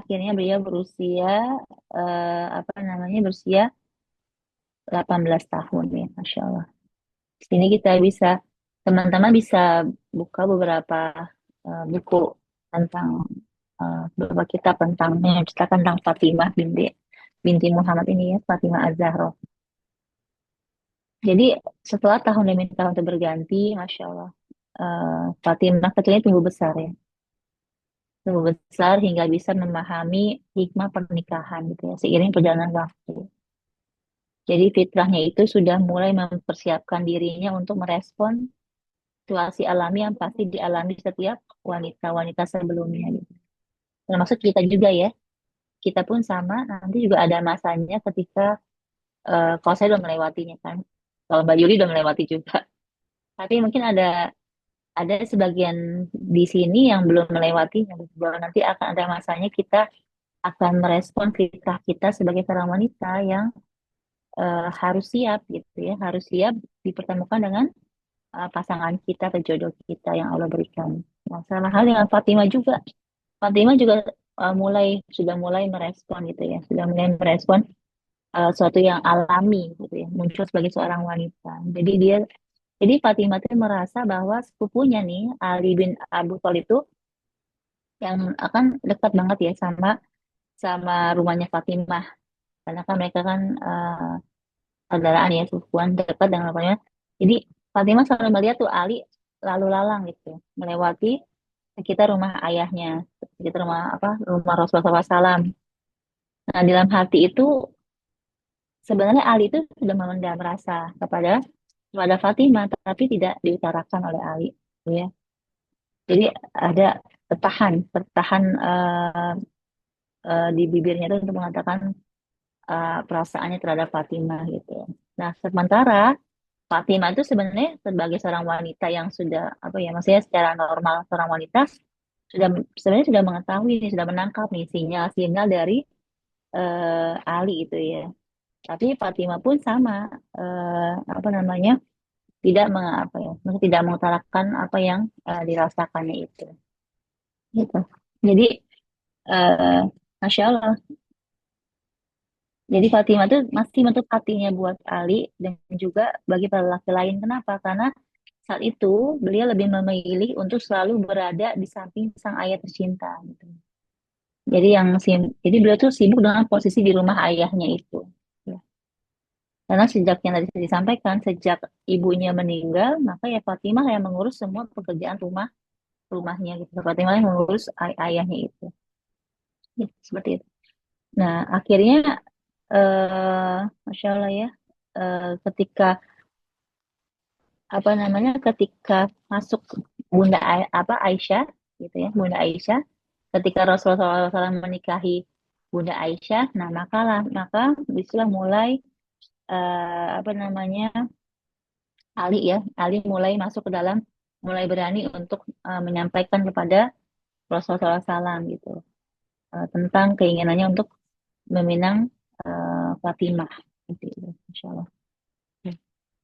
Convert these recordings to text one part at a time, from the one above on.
akhirnya beliau berusia apa namanya berusia 18 tahun ya, Masya Allah. Di sini kita bisa teman-teman bisa buka beberapa buku tentang beberapa kitab tentang menceritakan tentang Fatimah binti binti Muhammad ini ya, Fatimah Az-Zahra. Jadi setelah tahun demi tahun itu berganti, Masya Allah, Fatimah kecilnya tumbuh besar ya, tumbuh besar hingga bisa memahami hikmah pernikahan gitu ya, seiring perjalanan waktu. Jadi fitrahnya itu sudah mulai mempersiapkan dirinya untuk merespon situasi alami yang pasti dialami setiap wanita-wanita sebelumnya gitu. Termasuk kita juga ya, kita pun sama, nanti juga ada masanya ketika, kalau saya udah melewatinya kan, kalau Mbak Yuli udah melewati juga. Tapi mungkin ada sebagian di sini yang belum melewatinya, gitu. Bahwa nanti akan ada masanya kita akan merespon fitrah kita sebagai seorang wanita yang harus siap gitu ya, harus siap dipertemukan dengan pasangan kita atau jodoh kita yang Allah berikan. Nah, sama hal dengan Fatimah juga. Fatimah juga sudah mulai merespon gitu ya, sudah mulai merespon suatu yang alami gitu ya, muncul sebagai seorang wanita. Jadi Fatimah itu merasa bahwa sepupunya nih Ali bin Abu Thalib itu yang akan dekat banget ya sama sama rumahnya Fatimah, karena kan mereka kan saudaraan ya, sepupuan dekat dengan rumahnya. Jadi Fatimah selalu melihat tuh Ali lalu lalang gitu, melewati sekitar rumah ayahnya, sekitar rumah apa rumah Rasulullah SAW. Nah, dalam hati itu sebenarnya Ali itu sudah memendam rasa kepada Fatimah, tapi tidak diutarakan oleh Ali, gitu ya. Jadi ada tertahan di bibirnya itu untuk mengatakan perasaannya terhadap Fatimah gitu. Nah, sementara Fatimah itu sebenarnya sebagai seorang wanita yang sudah apa ya, maksudnya secara normal seorang wanita sudah sebenarnya sudah mengetahui, sudah menangkap nih sinyal-sinyal dari Ali itu ya. Tapi Fatimah pun sama, apa namanya, tidak apa ya, maksudnya tidak mengutarakan apa yang dirasakannya itu. Gitu. Jadi eh Masya Allah. Jadi Fatimah tuh masih menutup hatinya buat Ali dan juga bagi para laki lain. Kenapa? Karena saat itu beliau lebih memilih untuk selalu berada di samping sang ayah tercinta. Gitu. Jadi beliau tuh sibuk dengan posisi di rumah ayahnya itu. Ya. Karena sejak yang tadi saya disampaikan, sejak ibunya meninggal, maka ya Fatimah yang mengurus semua pekerjaan rumahnya gitu. Fatimah yang mengurus ayahnya itu. Ya, seperti itu. Nah, akhirnya Masya Allah ya, ketika apa namanya, ketika masuk apa Aisyah gitu ya, Bunda Aisyah, ketika Rasulullah SAW menikahi Bunda Aisyah, nah maka disitulah mulai apa namanya Ali mulai masuk ke dalam, mulai berani untuk menyampaikan kepada Rasulullah SAW gitu, tentang keinginannya untuk meminang Fatimah gitu, Insya Allah.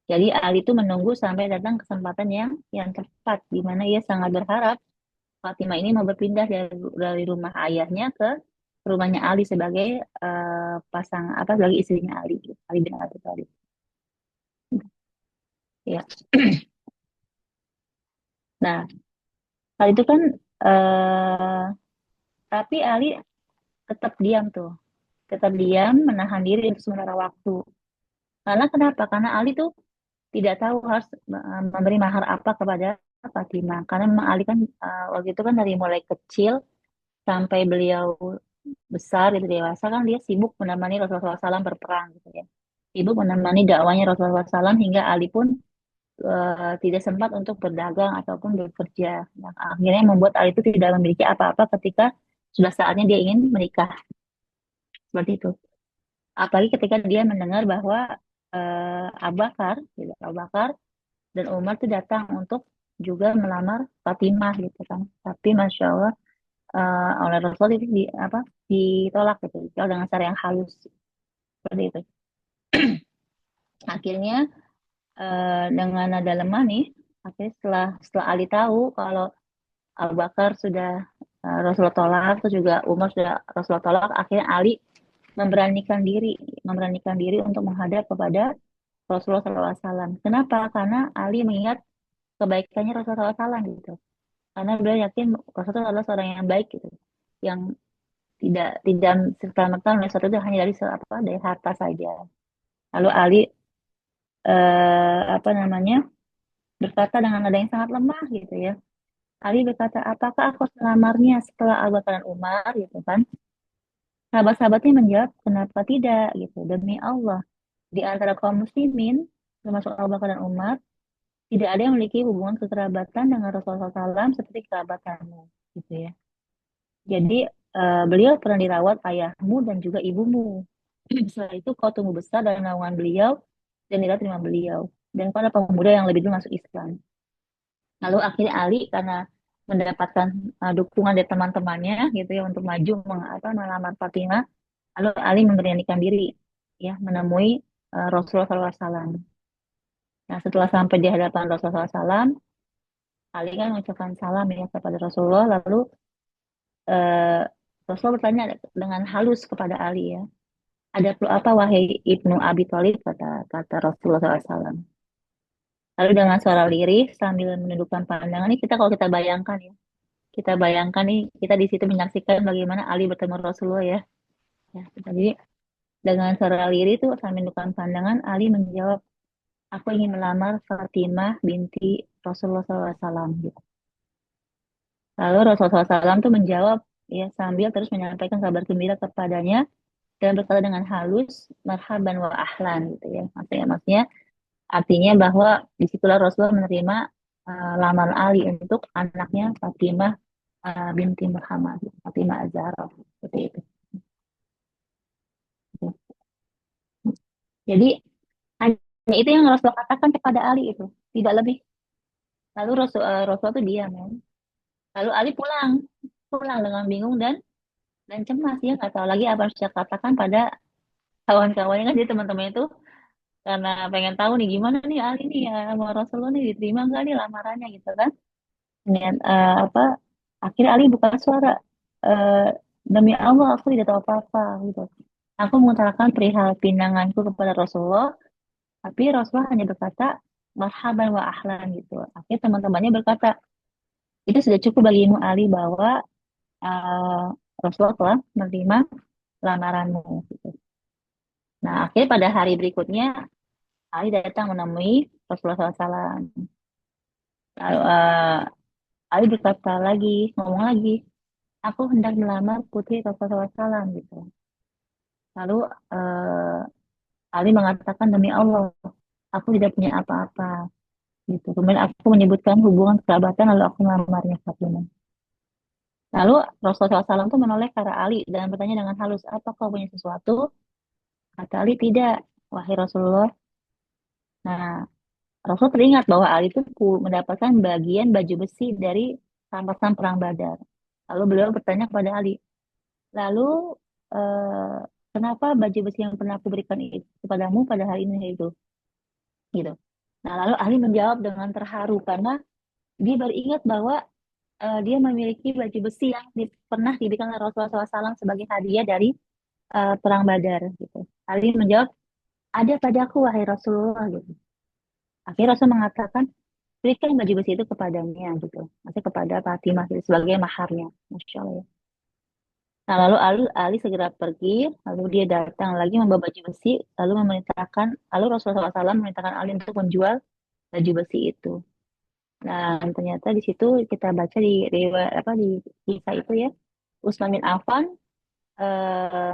Jadi Ali itu menunggu sampai datang kesempatan yang tepat, di mana ia sangat berharap Fatimah ini mau berpindah dari rumah ayahnya ke rumahnya Ali sebagai pasang apa sebagai istrinya Ali, Ali bin Abi Thalib. Ya. Nah, hal itu kan eh tapi Ali tetap diam tuh, tetap diam, menahan diri untuk sementara waktu. Karena kenapa? Karena Ali tuh tidak tahu harus memberi mahar apa kepada Fatimah. Karena memang Ali kan waktu itu kan dari mulai kecil sampai beliau besar gitu dewasa kan dia sibuk menemani Rasulullah SAW berperang gitu ya. Sibuk menemani dakwanya Rasulullah SAW hingga Ali pun tidak sempat untuk berdagang ataupun bekerja. Nah, akhirnya membuat Ali itu tidak memiliki apa-apa ketika sudah saatnya dia ingin menikah seperti itu. Apalagi ketika dia mendengar bahwa Abu Bakar, gitu, Abu Bakar dan Umar itu datang untuk juga melamar Fatimah gitu kan. Tapi Masya Allah oleh Rasul itu ditolak gitu, ditolak dengan cara yang halus seperti itu. Akhirnya dengan nada lemah nih, akhirnya setelah Ali tahu kalau Abu Bakar sudah Rasulullah tolak, terus juga Umar sudah Rasulullah tolak, akhirnya Ali memberanikan diri, memberanikan diri untuk menghadap kepada Rasulullah SAW. Kenapa? Karena Ali mengingat kebaikannya Rasulullah SAW gitu. Karena beliau yakin Rasulullah adalah seorang yang baik gitu, yang tidak serta merta melihat sesuatu itu hanya dari apa dari harta saja. Lalu Ali apa namanya berkata dengan nada yang sangat lemah gitu ya. Ali berkata, apakah aku harus melamarnya setelah Abu Bakar dan Umar gitu kan? Sahabat-sahabatnya menjawab, kenapa tidak gitu. Demi Allah, di antara kaum muslimin, termasuk Abu Bakar dan Umar, tidak ada yang memiliki hubungan kekerabatan dengan Rasulullah SAW seperti kerabatanmu gitu ya. Jadi beliau pernah dirawat ayahmu dan juga ibumu. Setelah itu kau tumbuh besar dalam naungan beliau dan tidak terima beliau. Dan pada pemuda yang lebih dulu masuk Islam. Lalu akhirnya Ali karena mendapatkan dukungan dari teman-temannya gitu ya untuk maju melamar Fatimah. Lalu Ali memberanikan diri ya menemui Rasulullah SAW. Nah setelah sampai di hadapan Rasulullah SAW, Ali kan mengucapkan salam ya kepada Rasulullah. Lalu eh, Rasulullah bertanya dengan halus kepada Ali ya. Ada perlu apa wahai Ibnu Abi Thalib kata kata Rasulullah SAW. Lalu dengan suara lirih sambil menundukkan pandangan ini kita kalau kita bayangkan ya, kita bayangkan nih kita di situ menyaksikan bagaimana Ali bertemu Rasulullah ya. Ya, jadi dengan suara lirih itu sambil menundukkan pandangan Ali menjawab, aku ingin melamar Fatimah binti Rasulullah SAW gitu. Lalu Rasulullah SAW tuh menjawab ya sambil terus menyampaikan kabar gembira kepadanya dan berkata dengan halus, marhaban wa ahlan gitu ya. Maksudnya artinya bahwa disitulah Rasulullah menerima lamaran Ali untuk anaknya Fatimah binti Muhammad, Fatimah Az-Zahra seperti itu. Jadi hanya itu yang Rasulullah katakan kepada Ali itu, tidak lebih. Lalu Rasulullah itu diam ya. Lalu Ali pulang, pulang dengan bingung dan cemas ya nggak tahu lagi apa yang harus dia katakan pada kawan-kawannya kan jadi teman-teman itu karena pengen tahu nih gimana nih Ali nih ya sama Rasulullah nih diterima nggak nih lamarannya gitu kan. Dengan apa akhirnya Ali buka suara eh, demi Allah aku tidak tahu apa-apa gitu. Aku mengutarakan perihal pinanganku kepada Rasulullah, tapi Rasulullah hanya berkata marhaban wa ahlan gitu. Akhirnya teman-temannya berkata, itu sudah cukup bagimu Ali bahwa eh, Rasulullah telah menerima lamaranmu gitu. Nah, akhirnya pada hari berikutnya Ali datang menemui Rasulullah SAW. Lalu Ali berkata lagi, ngomong lagi, aku hendak melamar putri Rasulullah SAW gitu. Lalu eh, Ali mengatakan demi Allah, aku tidak punya apa-apa gitu. Kemudian aku menyebutkan hubungan kerabatan lalu aku melamarnya Fatimah. Lalu Rasulullah SAW itu menoleh ke arah Ali dan bertanya dengan halus, apa kau punya sesuatu? Kata Ali, tidak, wahai Rasulullah. Nah, Rasul teringat bahwa Ali itu mendapatkan bagian baju besi dari rampasan perang Badar. Lalu beliau bertanya kepada Ali, lalu eh, kenapa baju besi yang pernah aku berikan itu kepadamu pada hari ini itu? Gitu. Nah, lalu Ali menjawab dengan terharu karena dia baru ingat bahwa dia memiliki baju besi yang pernah diberikan oleh Rasulullah SAW sebagai hadiah dari perang Badar. Gitu. Ali menjawab, ada padaku wahai Rasulullah gitu. Akhirnya Rasul mengatakan, berikan baju besi itu kepadanya gitu. Maksudnya kepada Fatimah gitu, sebagai maharnya. Masya Allah. Ya. Nah, lalu Ali segera pergi, lalu dia datang lagi membawa baju besi, lalu Rasulullah SAW memerintahkan Ali untuk menjual baju besi itu. Dan ternyata di situ kita baca di riwayat apa di kisah itu ya, Utsman bin Affan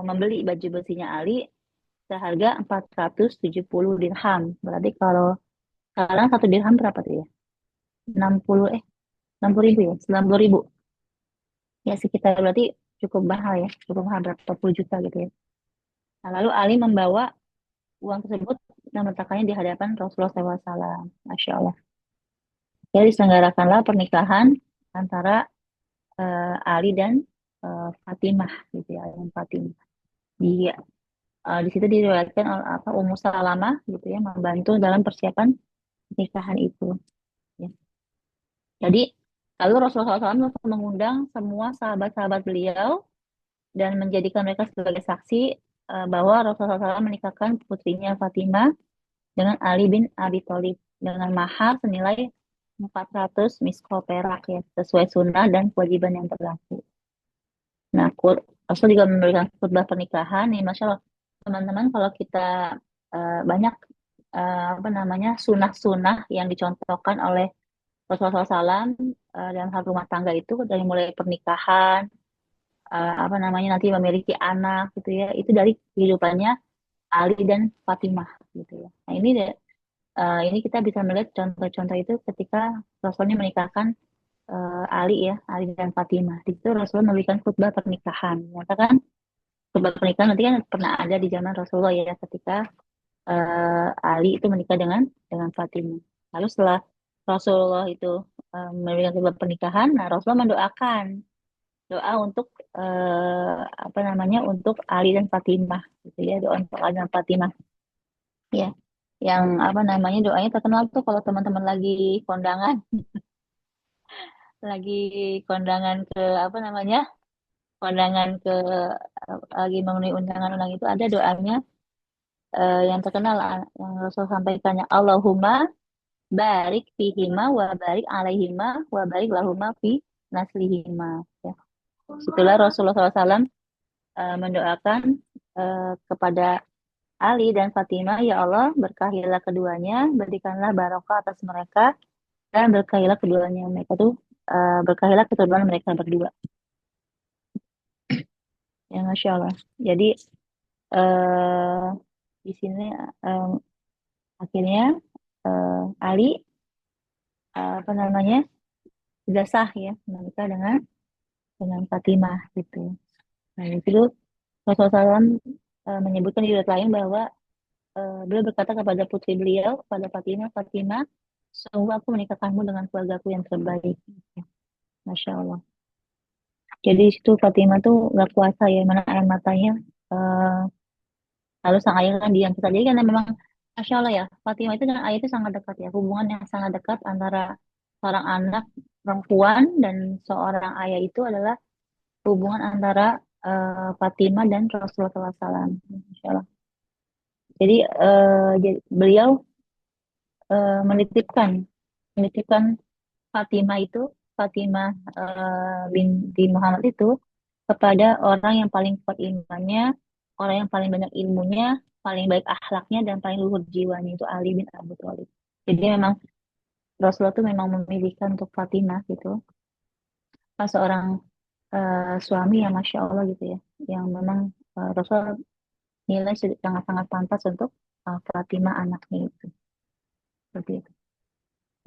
membeli baju besinya Ali seharga 470 dirham. Berarti kalau sekarang satu dirham berapa tuh ya? 60 60 ribu ya, 90 ribu. Ya sekitar berarti cukup mahal ya, cukup mahal berapa puluh juta gitu ya. Nah, lalu Ali membawa uang tersebut dan meletakkannya di hadapan Rasulullah SAW. Masya Allah. Jadi diselenggarakanlah pernikahan antara Ali dan Fatimah gitu ya, Ali dan Fatimah. Di situ diriwayatkan oleh apa Ummu Salamah gitu ya membantu dalam persiapan pernikahan itu. Ya. Jadi Lalu Rasulullah SAW langsung mengundang semua sahabat-sahabat beliau dan menjadikan mereka sebagai saksi bahwa Rasulullah SAW menikahkan putrinya Fatimah dengan Ali bin Abi Thalib dengan mahar senilai 400 miskal perak ya, sesuai sunnah dan kewajiban yang berlaku. Nah, Rasul juga memberikan khutbah pernikahan nih, Masya Allah. Teman-teman, kalau kita banyak apa namanya sunah-sunah yang dicontohkan oleh Rasulullah SAW dalam hal rumah tangga itu dari mulai pernikahan, apa namanya nanti memiliki anak gitu ya, itu dari kehidupannya Ali dan Fatimah gitu ya. Nah ini kita bisa melihat contoh-contoh itu ketika Rasulnya menikahkan Ali ya, Ali dan Fatimah. Di situ Rasulullah memberikan khutbah pernikahan. Mengatakan khutbah pernikahan nanti kan pernah ada di zaman Rasulullah ya ketika Ali itu menikah dengan Fatimah. Lalu setelah Rasulullah itu memberikan khutbah pernikahan, nah Rasulullah mendoakan doa untuk apa namanya untuk Ali dan Fatimah gitu ya, doa untuk Ali dan Fatimah ya. Yang apa namanya doanya terkenal tuh kalau teman-teman kondangan lagi kondangan ke apa namanya kondangan lagi memenuhi undangan-undangan itu ada doanya yang terkenal yang Rasul sampaikannya Allahumma barik fihima wa barik alaihima wa barik lahuma fi naslihima ya. Itulah Rasulullah SAW mendoakan kepada Ali dan Fatimah, ya Allah berkahilah keduanya, berikanlah barokah atas mereka dan berkahilah keduanya. Mereka tuh berkahilah keturunan mereka berdua. Ya Masya Allah. Jadi eh, di sini eh, akhirnya Ali apa namanya sudah sah ya menikah dengan Fatimah gitu. Nah itu Rasulullah SAW menyebutkan di riwayat lain bahwa beliau berkata kepada putri beliau, pada Fatimah, Fatimah, sungguh aku menikahkanmu dengan keluargaku yang terbaik. Masya Allah. Jadi di situ Fatimah tuh gak kuasa ya, mana air matanya. eh Lalu sang ayah kan diam saja. Jadi karena memang, Masya Allah ya, Fatimah itu dengan ayah itu sangat dekat ya. Hubungan yang sangat dekat antara seorang anak perempuan dan seorang ayah itu adalah hubungan antara Fatimah dan Rasulullah SAW. Masya Allah. Jadi beliau menitipkan menitipkan Fatimah itu Fatimah binti Muhammad itu kepada orang yang paling kuat imannya, orang yang paling banyak ilmunya, paling baik akhlaknya dan paling luhur jiwanya itu Ali bin Abi Thalib. Jadi memang Rasulullah itu memang memilihkan untuk Fatimah gitu, pas seorang suami yang masya Allah gitu ya, yang memang Rasul nilai sangat-sangat pantas untuk Fatimah anaknya itu. Seperti itu.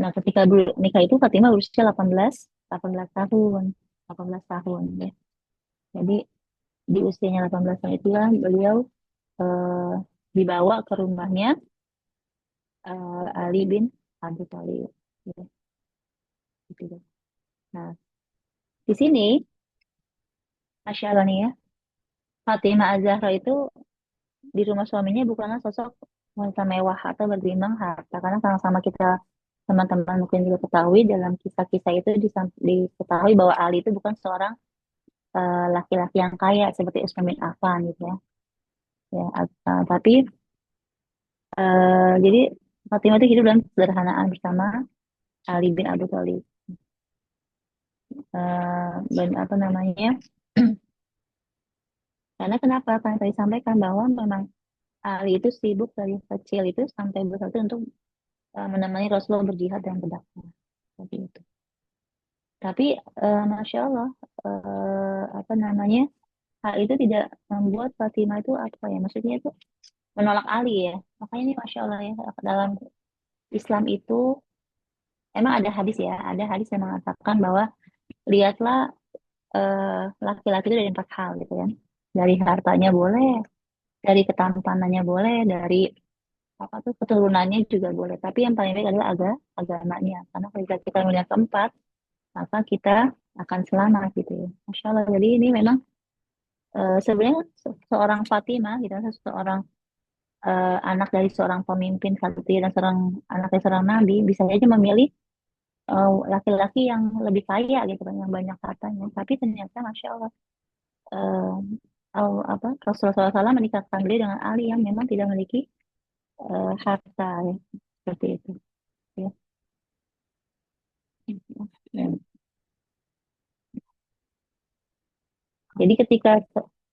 Nah, ketika nikah itu Fatimah berusia 18 tahun. 18 tahun ya. Jadi di usianya 18 tahun itulah beliau eh, dibawa ke rumahnya Ali bin Abi Thalib. Ya, gitu. Nah, di sini Masya Allah nih ya, Fatimah Az-Zahra itu di rumah suaminya bukanlah sosok wanita mewah atau bergelimang harta. Karena sama-sama kita teman-teman mungkin juga ketahui dalam kisah-kisah itu diketahui bahwa Ali itu bukan seorang laki-laki yang kaya seperti Utsman bin Affan gitu ya. Ya, tapi jadi Fatimah itu hidup dalam kesederhanaan bersama Ali bin Abi Thalib. Dan apa namanya? Karena kenapa? Karena tadi sampaikan bahwa memang Ali itu sibuk dari kecil itu sampai besar itu untuk menemani Rasulullah berjihad dan berdakwah. Seperti itu. Tapi Masya Allah, apa namanya? Hal itu tidak membuat Fatimah itu apa ya? Maksudnya itu menolak Ali ya. Makanya ini Masya Allah ya dalam Islam itu emang ada hadis ya, ada hadis yang mengatakan bahwa lihatlah eh, laki-laki itu dari empat hal gitu kan. Dari hartanya boleh, dari ketampanannya boleh, dari apa tuh keturunannya juga boleh. Tapi yang paling baik adalah agamanya. Karena ketika kita melihat keempat, maka kita akan selamat gitu ya. Masya Allah. Jadi ini memang sebenarnya seorang Fatimah gitu, seorang anak dari seorang pemimpin satu dan seorang anak dari seorang nabi bisa saja memilih laki-laki yang lebih kaya gitu kan, yang banyak hartanya. Tapi ternyata Masya Allah, eh, apa, Rasulullah SAW menikahkan beliau dengan Ali yang memang tidak memiliki harta ya. Seperti itu. Ya. Ya. Jadi ketika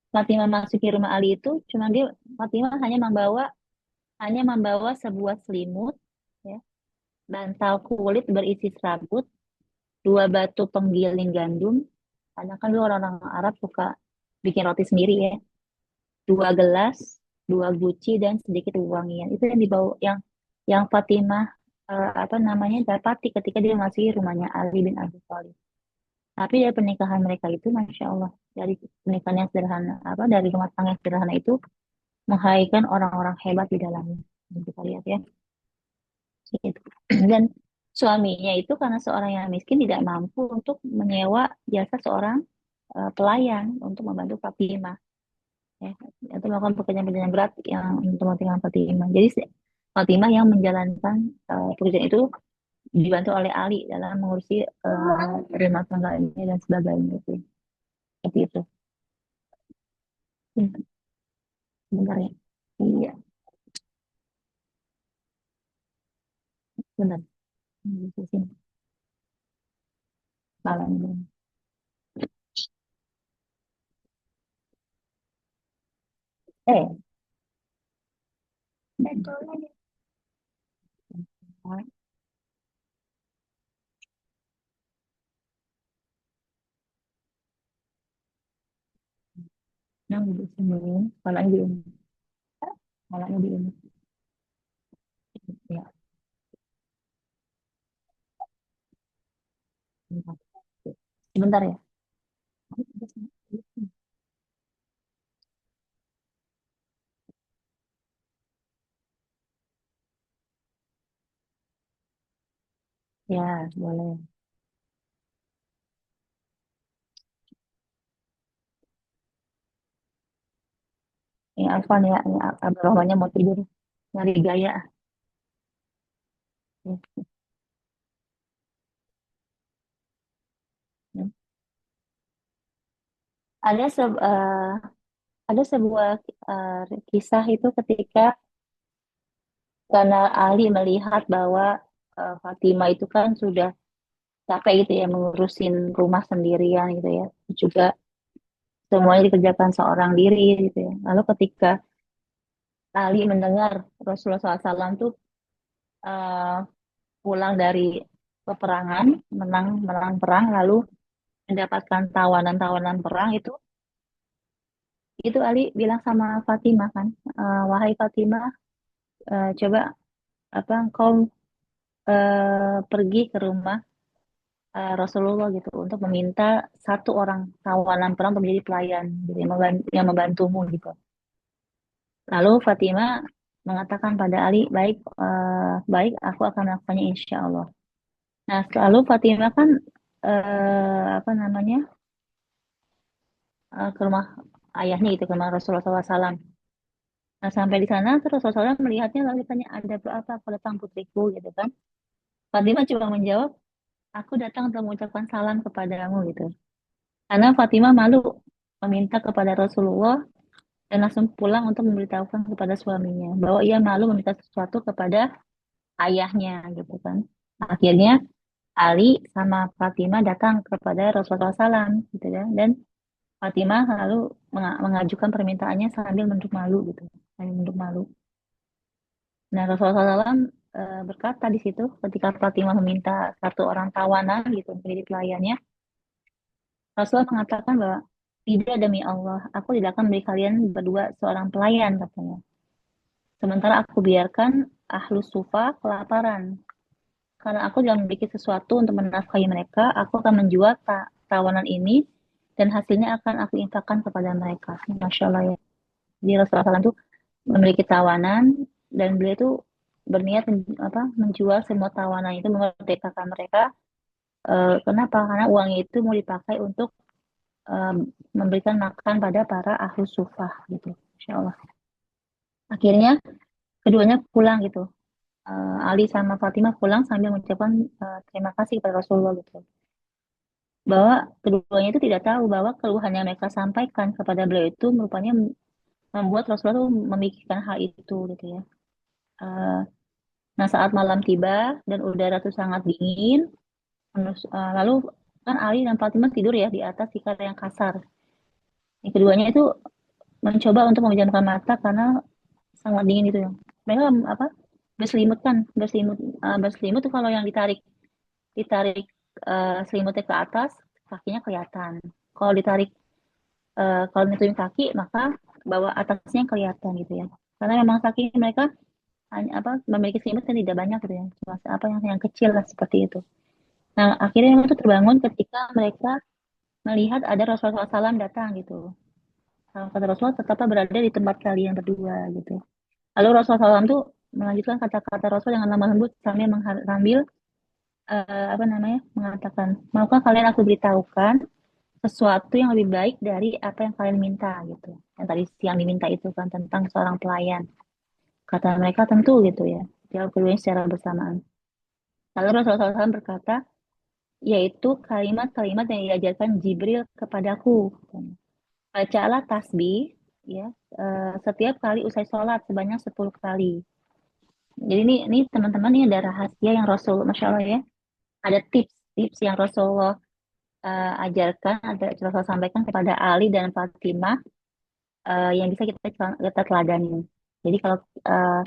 Fatimah masuki rumah Ali itu, cuma dia Fatimah hanya membawa sebuah selimut, ya, bantal kulit berisi serabut, dua batu penggiling gandum, karena kan dulu orang-orang Arab suka bikin roti sendiri ya, dua gelas, dua guci dan sedikit wangian. Itu yang dibawa, yang Fatimah apa namanya dapati ketika dia masih rumahnya Ali bin Abi Thalib. Tapi dari pernikahan mereka itu, masya Allah, dari pernikahan yang sederhana, apa dari rumah tangga yang sederhana itu menghadirkan orang-orang hebat di dalamnya. Yang kita lihat ya, gitu. Dan suaminya itu karena seorang yang miskin tidak mampu untuk menyewa jasa seorang pelayan untuk membantu Fatimah, ya, untuk melakukan pekerjaan-pekerjaan berat yang untuk kepentingan Fatimah. Jadi Fatimah yang menjalankan pekerjaan itu dibantu oleh Ali dalam mengurusi rumah tangganya dan sebagainya gitu. Seperti itu. Sebentar ya. Iya, benar. Di sini malam. Eh, yang di sini, malahnya di ini, malahnya di ini. Ya, bentar. Sebentar ya. Ya, boleh. Ini apa nih ya? Ini Abdurrahmannya mau tidur. Nyari gaya. Ya, ya. Ada se ada sebuah kisah itu ketika karena Ali melihat bahwa Fatimah itu kan sudah capek gitu ya mengurusin rumah sendirian gitu ya. Juga semuanya dikerjakan seorang diri gitu ya. Lalu ketika Ali mendengar Rasulullah SAW tuh eh, pulang dari peperangan, menang menang perang, lalu mendapatkan tawanan-tawanan perang itu Ali bilang sama Fatimah kan, wahai Fatimah, coba apa engkau pergi ke rumah Rasulullah gitu untuk meminta satu orang tawanan perang untuk menjadi pelayan, gitu, yang membantumu gitu. Lalu Fatimah mengatakan pada Ali, baik, baik, aku akan melakukannya insya Allah. Nah, lalu Fatimah kan apa namanya ke rumah ayahnya gitu, ke rumah Rasulullah SAW. Nah, sampai di sana terus Rasulullah SAW melihatnya lalu tanya, ada apa aku datang putriku gitu kan. Fatimah cuma menjawab, aku datang untuk mengucapkan salam kepadamu gitu. Karena Fatimah malu meminta kepada Rasulullah dan langsung pulang untuk memberitahukan kepada suaminya bahwa ia malu meminta sesuatu kepada ayahnya gitu kan. Akhirnya Ali sama Fatimah datang kepada Rasulullah SAW gitu ya. Dan Fatimah lalu mengajukan permintaannya sambil menunduk malu gitu. Sambil menunduk malu. Nah, Rasulullah SAW berkata di situ ketika Fatimah meminta satu orang tawanan gitu menjadi pelayannya, Rasulullah mengatakan bahwa tidak, demi Allah, aku tidak akan memberi kalian berdua seorang pelayan katanya. Sementara aku biarkan ahlus sufa kelaparan. Karena aku tidak memiliki sesuatu untuk menafkahi mereka, aku akan menjual tawanan ini dan hasilnya akan aku infakkan kepada mereka. Masya Allah ya. Jadi Rasulullah SAW itu memiliki tawanan dan beliau itu berniat menjual semua tawanan itu memerdekakan mereka. Kenapa? Karena uangnya itu mau dipakai untuk eh, memberikan makan pada para ahlu sufah gitu. Insya Allah. Akhirnya keduanya pulang gitu. Ali sama Fatimah pulang sambil mengucapkan terima kasih kepada Rasulullah gitu. Bahwa keduanya itu tidak tahu bahwa keluhan yang mereka sampaikan kepada beliau itu merupakan membuat Rasulullah tuh memikirkan hal itu gitu ya. Eh, nah saat malam tiba dan udara tuh sangat dingin, lalu kan Ali dan Fatimah tidur ya di atas tikar yang kasar. Yang keduanya itu mencoba untuk memejamkan mata karena sangat dingin gitu ya. Mereka apa? Berselimut kan, berselimut tuh kalau yang ditarik ditarik selimutnya ke atas, kakinya kelihatan. Kalau ditarik kalau nutupin kaki, maka bawah atasnya kelihatan gitu ya. Karena memang kaki mereka hanya apa memiliki selimut yang tidak banyak gitu ya. Cuma apa yang kecil lah seperti itu. Nah, akhirnya mereka tuh terbangun ketika mereka melihat ada Rasulullah SAW datang gitu. Kalau kata Rasulullah tetaplah berada di tempat kalian berdua gitu. Lalu Rasulullah SAW tuh melanjutkan kata-kata Rasul dengan lemah lembut sambil apa namanya mengatakan, maukah kalian aku beritahukan sesuatu yang lebih baik dari apa yang kalian minta gitu. Yang tadi siang diminta itu kan tentang seorang pelayan. Kata mereka tentu gitu ya. Jawab keduanya secara bersamaan. Lalu Rasulullah SAW berkata, yaitu kalimat-kalimat yang diajarkan Jibril kepadaku. Bacalah tasbih ya setiap kali usai sholat sebanyak 10 kali. Jadi ini teman-teman ini ada rahasia yang Rasul, Masya Allah ya. Ada tips-tips yang Rasulullah ajarkan, ada Rasul sampaikan kepada Ali dan Fatimah yang bisa kita teladani. Jadi kalau uh,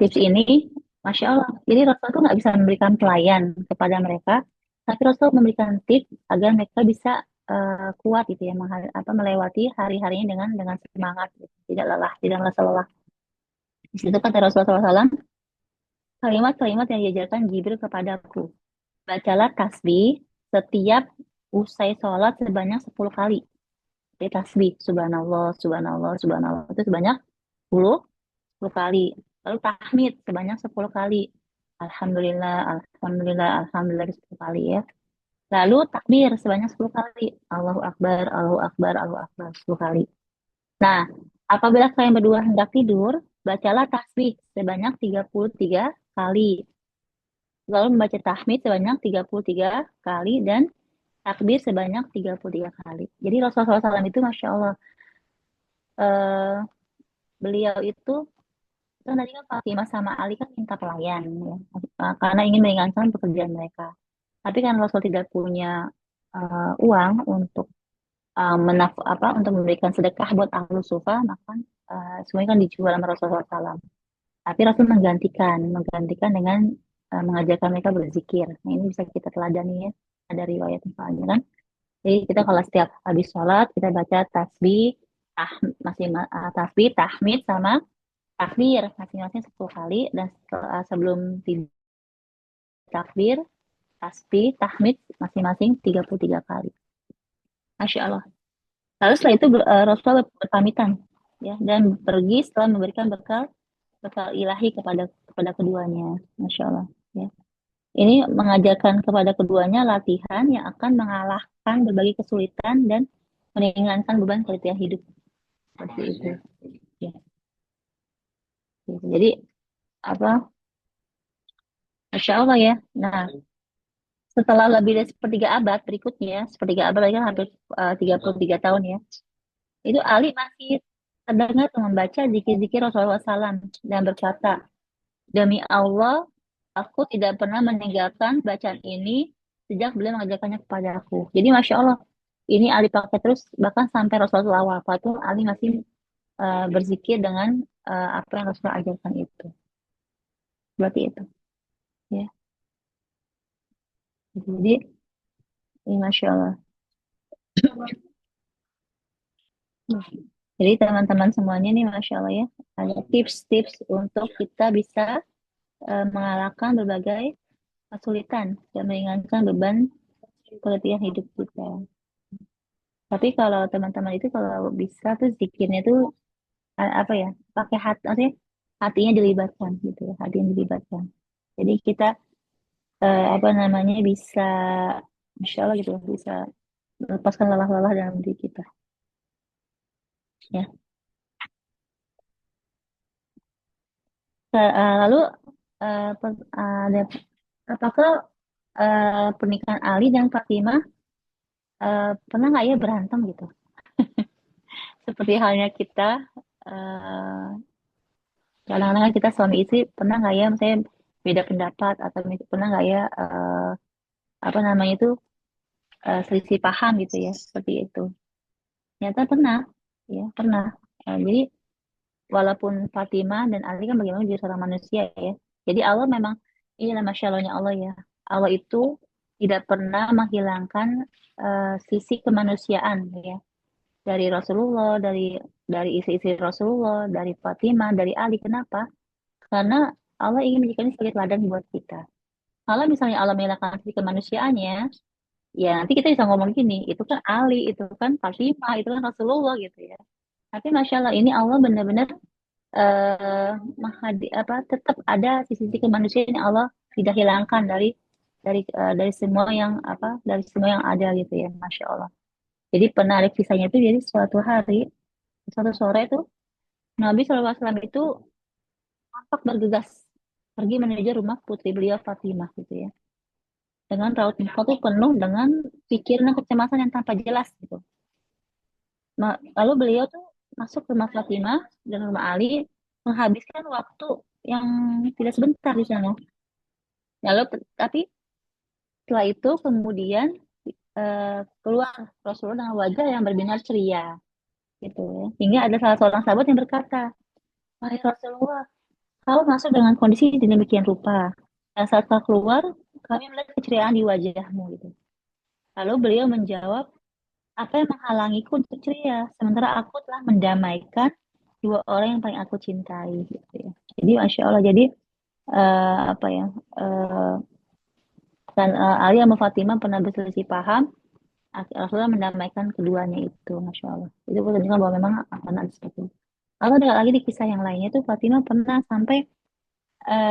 tips ini, Masya Allah, jadi Rasul tuh nggak bisa memberikan pelayan kepada mereka, tapi Rasul memberikan tips agar mereka bisa kuat gitu ya, melewati hari-harinya dengan semangat, gitu. Tidak lelah, tidak merasa lelah. Di situ kata Rasulullah SAW, kalimat-kalimat yang diajarkan Jibril kepadaku. Bacalah tasbih setiap usai sholat sebanyak 10 kali. Jadi tasbih, subhanallah, subhanallah, subhanallah. Itu sebanyak 10 10 kali. Lalu tahmid sebanyak 10 kali. Alhamdulillah, Alhamdulillah, Alhamdulillah 10 kali ya. Lalu takbir sebanyak 10 kali. Allahu Akbar, Allahu Akbar, Allahu Akbar 10 kali. Nah, apabila kalian berdua hendak tidur, bacalah tasbih sebanyak 33 kali. Lalu membaca tahmid sebanyak 33 kali dan takbir sebanyak 33 kali. Jadi Rasulullah SAW itu Masya Allah, eh, beliau itu kan tadi kan Fatimah sama Ali kan minta pelayan ya, karena ingin meringankan pekerjaan mereka. Tapi kan Rasul tidak punya uang untuk untuk memberikan sedekah buat ahlu sufa, maka semuanya kan dijual sama Rasulullah SAW. Tapi Rasul menggantikan dengan mengajarkan mereka berzikir. Nah ini bisa kita teladani ya, ada riwayat misalnya kan. Jadi kita kalau setiap habis sholat kita baca tasbih, tasbih, tahmid sama takbir masing-masing 10 kali dan sebelum tidur takbir, tasbih, tahmid masing-masing 33 kali. Masya Allah. Lalu setelah itu Rasulullah berpamitan ya dan pergi setelah memberikan bekal bekal ilahi kepada keduanya. Masya Allah. Ya. Ini mengajarkan kepada keduanya latihan yang akan mengalahkan berbagai kesulitan dan meringankan beban keletihan hidup. Seperti itu. Ya. Jadi apa? Masya Allah ya. Nah, setelah lebih dari sepertiga abad berikutnya, sepertiga abad lagi kan hampir 33 tahun ya, itu Ali masih terdengar membaca zikir-zikir Rasulullah SAW dan berkata, demi Allah, aku tidak pernah meninggalkan bacaan ini sejak beliau mengajarkannya kepada aku. Jadi Masya Allah, ini Ali pakai terus, bahkan sampai Rasulullah wafat itu Ali masih berzikir dengan apa yang Rasulullah ajarkan itu. Berarti itu. Ya. Jadi, ini Masya Allah. Jadi teman-teman semuanya nih, Masya Allah ya, ada tips-tips untuk kita bisa mengalahkan berbagai kesulitan dan meringankan beban keletihan hidup kita. Tapi kalau teman-teman itu kalau bisa tuh zikirnya tuh apa ya, pakai hati, maksudnya hatinya dilibatkan gitu ya, hatinya dilibatkan. Jadi kita apa namanya bisa, Masya Allah gitu, bisa melepaskan lelah-lelah dalam diri kita. Ya. Lalu ada apakah pernikahan Ali dan Fatimah pernah nggak ya berantem gitu? Seperti halnya kita, eh, kadang-kadang kan kita suami istri pernah nggak ya, misalnya beda pendapat atau pernah nggak ya, apa namanya itu, selisih paham gitu ya, seperti itu. Ternyata pernah, ya pernah. Jadi walaupun Fatimah dan Ali kan bagaimana juga seorang manusia ya. Jadi Allah memang, inilah masya Allahnya Allah ya. Allah itu tidak pernah menghilangkan sisi kemanusiaan ya. Dari Rasulullah, dari istri-istri Rasulullah, dari Fatimah, dari Ali. Kenapa? Karena Allah ingin menjadikan ini sebagai teladan buat kita. Kalau misalnya Allah menghilangkan sisi kemanusiaannya, ya nanti kita bisa ngomong gini, itu kan Ali, itu kan Fatimah, itu kan Rasulullah gitu ya. Tapi Masya Allah ini Allah benar-benar eh tetap ada sisi-sisi kemanusiaan yang Allah tidak hilangkan dari semua yang dari semua yang ada gitu ya, Masya Allah. Jadi pernah ada kisahnya itu, jadi suatu hari, suatu sore itu Nabi SAW itu tampak bergegas pergi menuju rumah putri beliau Fatimah gitu ya. Dengan raut muka tuh penuh dengan pikiran dan kecemasan yang tanpa jelas gitu. Lalu beliau tuh masuk ke rumah Fatimah dan rumah Ali, menghabiskan waktu yang tidak sebentar di sana. Lalu tapi setelah itu kemudian keluar Rasulullah dengan wajah yang berbinar ceria gitu ya. Hingga ada salah seorang sahabat yang berkata, "Wahai Rasulullah, kau masuk dengan kondisi demikian rupa. Dan saat kau keluar, kami melihat keceriaan di wajahmu gitu." Lalu beliau menjawab, "Apa yang menghalangiku untuk ceria? Sementara aku telah mendamaikan dua orang yang paling aku cintai." Gitu ya. Jadi Masya Allah, jadi apa ya, eh, dan Ali sama Fatimah pernah berselisih paham, Rasulullah mendamaikan keduanya itu, Masya Allah. Itu menunjukkan bahwa memang akan ada seperti itu. Lalu ada lagi di kisah yang lainnya tuh Fatimah pernah sampai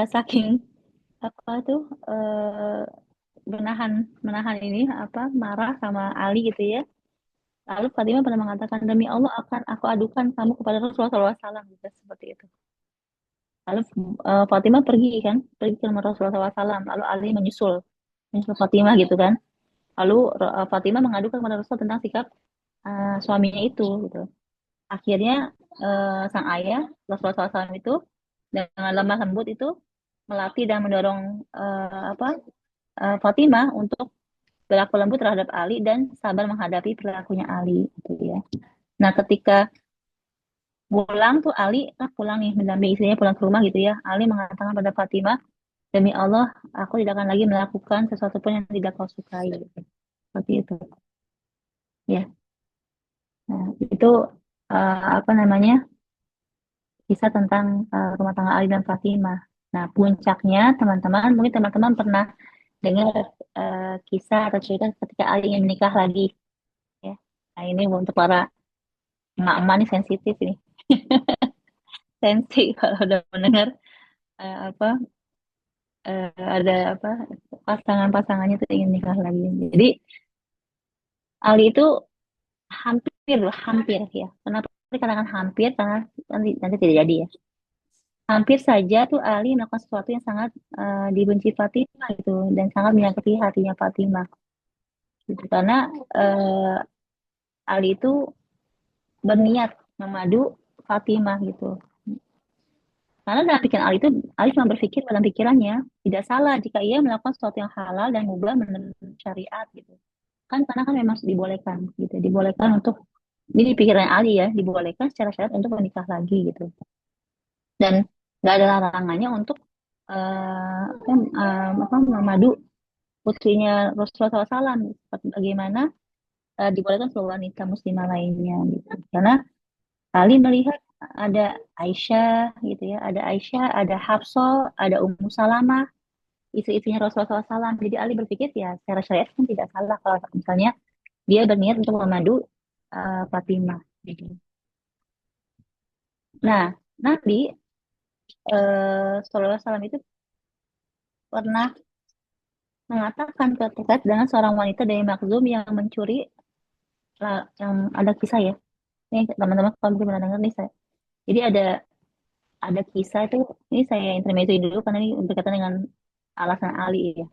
saking apa tuh, menahan menahan ini marah sama Ali gitu ya. Lalu Fatimah pernah mengatakan, demi Allah akan aku adukan kamu kepada Rasulullah SAW gitu, seperti itu. Lalu Fatimah pergi ke rumah Rasulullah SAW. Lalu Ali menyusul, menyusul Fatimah gitu kan. Lalu Fatimah mengadukan kepada Rasul tentang sikap suaminya itu gitu. Akhirnya sang ayah Rasulullah SAW itu dengan lemah lembut itu melatih dan mendorong Fatimah untuk berlaku lembut terhadap Ali dan sabar menghadapi perilakunya Ali gitu ya. Nah, ketika pulang tuh Ali pulang nih mendampingi istrinya pulang ke rumah gitu ya. Ali mengatakan pada Fatimah, demi Allah, aku tidak akan lagi melakukan sesuatu pun yang tidak kau sukai gitu. Seperti itu. Ya. Nah, itu apa namanya? Kisah tentang rumah tangga Ali dan Fatimah. Nah, puncaknya teman-teman, mungkin teman-teman pernah dengar kisah atau cerita ketika Ali ingin menikah lagi ya. Nah, ini untuk para emak-emak nih sensitif ini. Sensi kalau udah mendengar apa ada pasangannya tuh ingin nikah lagi. Jadi Ali itu hampir loh, hampir ya. Kenapa dikatakan hampir? Karena nanti tidak jadi ya. Hampir saja tuh Ali melakukan sesuatu yang sangat dibenci Fatimah gitu dan sangat menyakiti hatinya Fatimah gitu. Karena eh, Ali itu berniat memadu Fatimah gitu. Karena dalam pikiran Ali itu, Ali cuma berpikir dalam pikirannya tidak salah jika ia melakukan sesuatu yang halal dan mubah menurut syariat gitu. Kan karena kan memang dibolehkan gitu, dibolehkan untuk, ini di pikiran Ali ya, dibolehkan secara syariat untuk menikah lagi gitu. Dan nggak ada larangannya untuk memadu putrinya Rasulullah SAW seperti bagaimana dibolehkan seluruh wanita muslimah lainnya gitu. Karena Ali melihat ada Aisyah gitu ya, ada Aisyah, ada Hafsah, ada Ummu Salamah, istri-istrinya Rasulullah SAW. Jadi Ali berpikir ya secara syariat kan tidak salah kalau misalnya dia berniat untuk memadu Fatimah. Gitu. Nah, Nabi Sallallahu Alaihi Wasallam itu pernah mengatakan terkait dengan seorang wanita dari Makhzum yang mencuri, yang ada kisah ya. Nih teman-teman kalau mungkin pernah dengar nih saya. Jadi ada ada kisah itu, ini saya intermezzo dulu karena ini berkaitan dengan alasan Ali ya.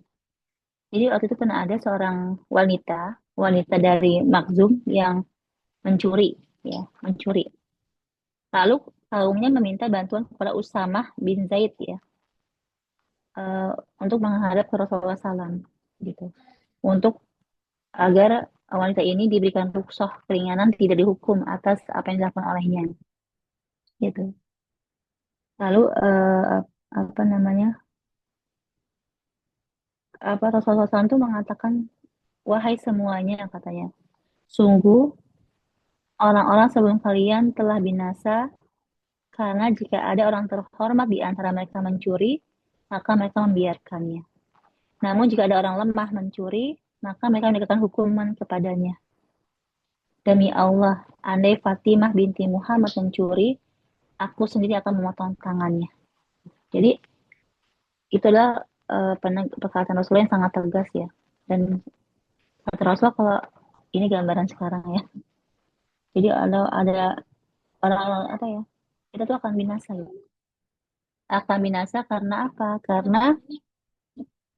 Jadi waktu itu pernah ada seorang wanita, wanita dari Makhzum yang mencuri, ya, mencuri. Lalu kaumnya meminta bantuan kepada Usamah bin Zaid ya, eh, untuk menghadap ke Rasulullah SAW gitu. Untuk agar wanita ini diberikan rukhsah keringanan tidak dihukum atas apa yang dilakukan olehnya gitu. Lalu apa namanya? Apa Rasulullah SAW itu mengatakan, wahai semuanya katanya, sungguh orang-orang sebelum kalian telah binasa karena jika ada orang terhormat di antara mereka mencuri, maka mereka membiarkannya. Namun jika ada orang lemah mencuri, maka mereka mendapatkan hukuman kepadanya. Demi Allah, andai Fatimah binti Muhammad mencuri, aku sendiri akan memotong tangannya. Jadi itulah perkataan Rasulullah yang sangat tegas ya. Dan kata Rasulullah kalau ini gambaran sekarang ya. Jadi ada orang-orang apa ya? Kita tuh akan binasa ya. Akan binasa karena apa? Karena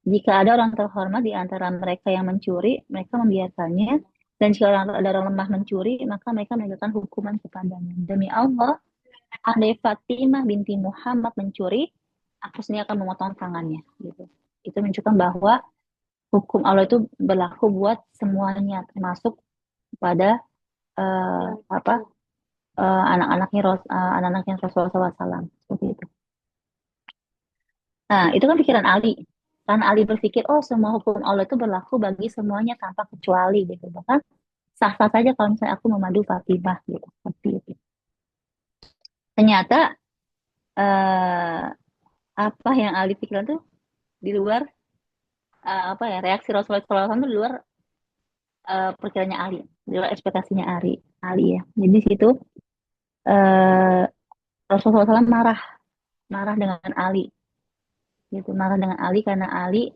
jika ada orang terhormat di antara mereka yang mencuri, mereka membiarkannya. Dan jika ada orang lemah mencuri, maka mereka menegakkan hukuman kepadanya. Demi Allah, andai Fatimah binti Muhammad mencuri, aku sendiri akan memotong tangannya. Gitu. Itu menunjukkan bahwa hukum Allah itu berlaku buat semuanya, termasuk pada apa anak-anaknya Rasulullah SAW. Seperti itu. Nah, itu kan pikiran Ali. Karena Ali berpikir, oh semua hukum Allah itu berlaku bagi semuanya tanpa kecuali gitu. Bahkan sah-sah saja kalau misalnya aku memadu Fatimah gitu. Seperti itu. Ternyata eh, apa yang Ali pikirkan tuh di luar apa ya reaksi Rasulullah SAW itu di luar perkiraannya Ali, di luar ekspektasinya Ali ya. Jadi di situ eh, Rasulullah SAW marah, marah dengan Ali, gitu, marah dengan Ali karena Ali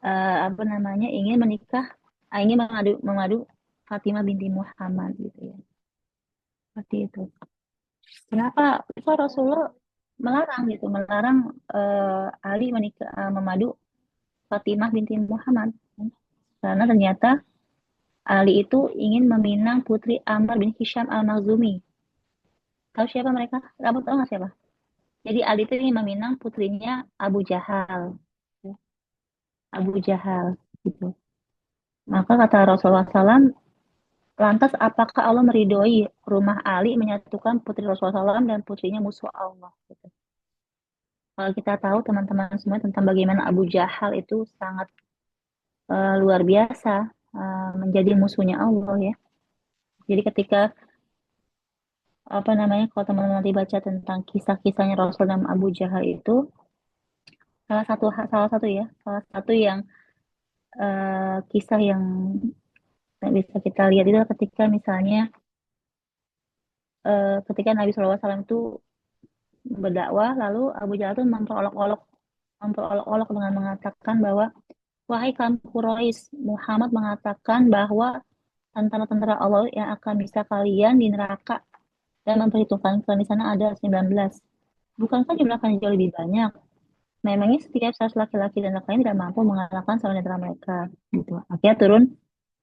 apa namanya ingin menikah, ingin mengadu Fatimah binti Muhammad gitu ya. Seperti itu. Kenapa? Kok Rasulullah melarang gitu, melarang Ali menikah, memadu Fatimah binti Muhammad. Karena ternyata Ali itu ingin meminang putri Amr bin Hisham al-Makhzumi. Tahu siapa mereka? Kamu tahu nggak siapa? Jadi Ali itu ingin meminang putrinya Abu Jahal. Abu Jahal gitu. Maka kata Rasulullah SAW, lantas apakah Allah meridhoi rumah Ali menyatukan putri Rasulullah SAW dan putrinya musuh Allah? Gitu. Kalau kita tahu teman-teman semua tentang bagaimana Abu Jahal itu sangat luar biasa menjadi musuhnya Allah ya. Jadi ketika apa namanya kalau teman-teman nanti baca tentang kisah-kisahnya Rasul dan Abu Jahal itu salah satu yang kisah yang bisa kita lihat itu ketika misalnya ketika Nabi SAW itu berdakwah lalu Abu Jahal itu memperolok-olok dengan mengatakan bahwa wahai kaum Quraisy, Muhammad mengatakan bahwa tentara-tentara Allah yang akan bisa kalian di neraka dan memperhitungkan kalian di sana ada 19. Bukankah jumlah kalian jauh lebih banyak? Memangnya setiap 100 laki-laki dan laki lain tidak mampu mengalahkan saudara antara mereka. Gitu. Akhirnya turun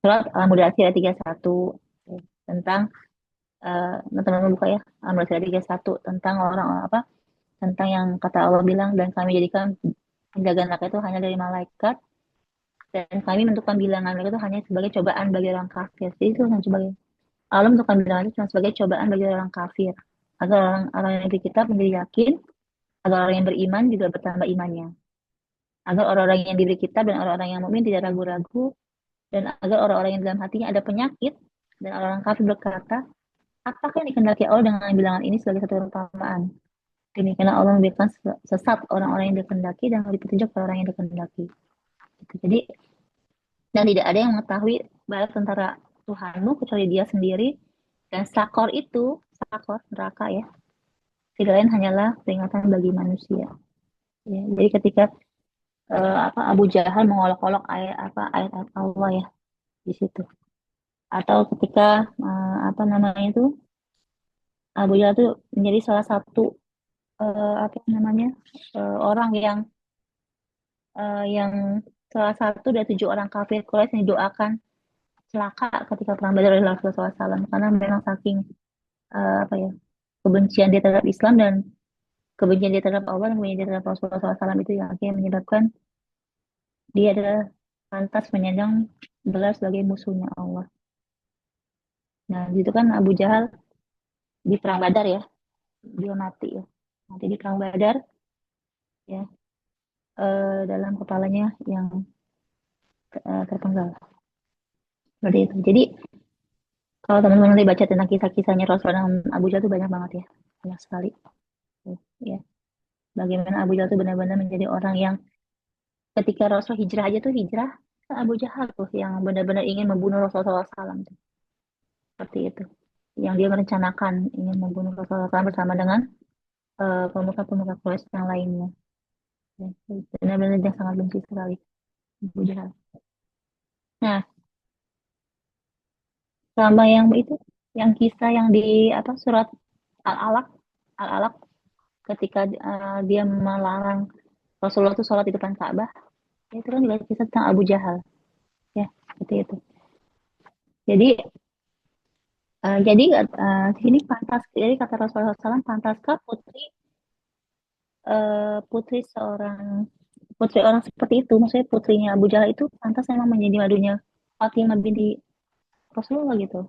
surat Al-Mudaththir ayat 31 tentang teman-teman buka ya Al-Mudaththir ayat 31 tentang orang apa tentang yang kata Allah bilang dan kami jadikan penjagaan neraka itu hanya dari malaikat dan kami menentukan bilangan mereka itu hanya sebagai cobaan bagi orang kafir. Jadi itu hanya sebagai Allah menentukan bilangan itu cuma sebagai cobaan bagi orang kafir agar orang-orang yang berkitab menjadi yakin agar orang yang beriman juga bertambah imannya agar orang-orang yang diberi kitab dan orang-orang yang mukmin tidak ragu-ragu dan agar orang-orang yang dalam hatinya ada penyakit dan orang-orang kafir berkata apakah yang dikehendaki Allah dengan bilangan ini sebagai satu perumpamaan demikianlah Allah membiarkan sesat orang-orang yang dikehendaki dan memberi petunjuk kepada orang yang dikehendaki gitu. Jadi dan tidak ada yang mengetahui balas tentara Tuhanmu kecuali dia sendiri dan sakor neraka ya tidak lain hanyalah peringatan bagi manusia ya. Jadi ketika apa Abu Jahal mengolok-olok ayat-ayat Allah ya di situ atau ketika apa namanya itu Abu Jahal itu menjadi salah satu apa namanya, orang yang salah satu dari 7 orang kafir Quraisy yang didoakan celaka ketika perang Badar oleh Rasulullah SAW, karena memang saking apa ya, kebencian dia terhadap Islam dan kebencian dia terhadap Allah dan kebencian dia terhadap Rasulullah SAW itu yang akhirnya menyebabkan dia adalah pantas menyandang gelar sebagai musuhnya Allah. Nah, itu kan Abu Jahal di perang Badar ya, dia mati ya, mati di perang Badar ya, dalam kepalanya yang terpenggal. Seperti itu. Jadi kalau teman-teman nanti baca tentang kisah-kisahnya Rasul dan Abu Jahal itu banyak banget ya, banyak sekali. Ya, bagaimana Abu Jahal itu benar-benar menjadi orang yang ketika Rasul hijrah aja tuh hijrah ke Abu Jahal tuh yang benar-benar ingin membunuh Rasulullah SAW tuh. Seperti itu. Yang dia merencanakan ingin membunuh Rasulullah SAW bersama dengan pemuka-pemuka Quraisy yang lainnya. Ya, benar-benar dia sangat benci sekali Abu Jahal. Nah, sama yang itu, yang kisah yang di apa surat Al-Alaq, Al-Alaq ketika dia melarang Rasulullah itu sholat di depan Ka'bah, ya, itu kan juga kisah tentang Abu Jahal, ya, seperti itu. Jadi ini pantas, jadi kata Rasulullah SAW, pantaskah putri seorang putri orang seperti itu, maksudnya putrinya Abu Jahal itu pantas memang menjadi madunya Fatimah binti Rasulullah gitu.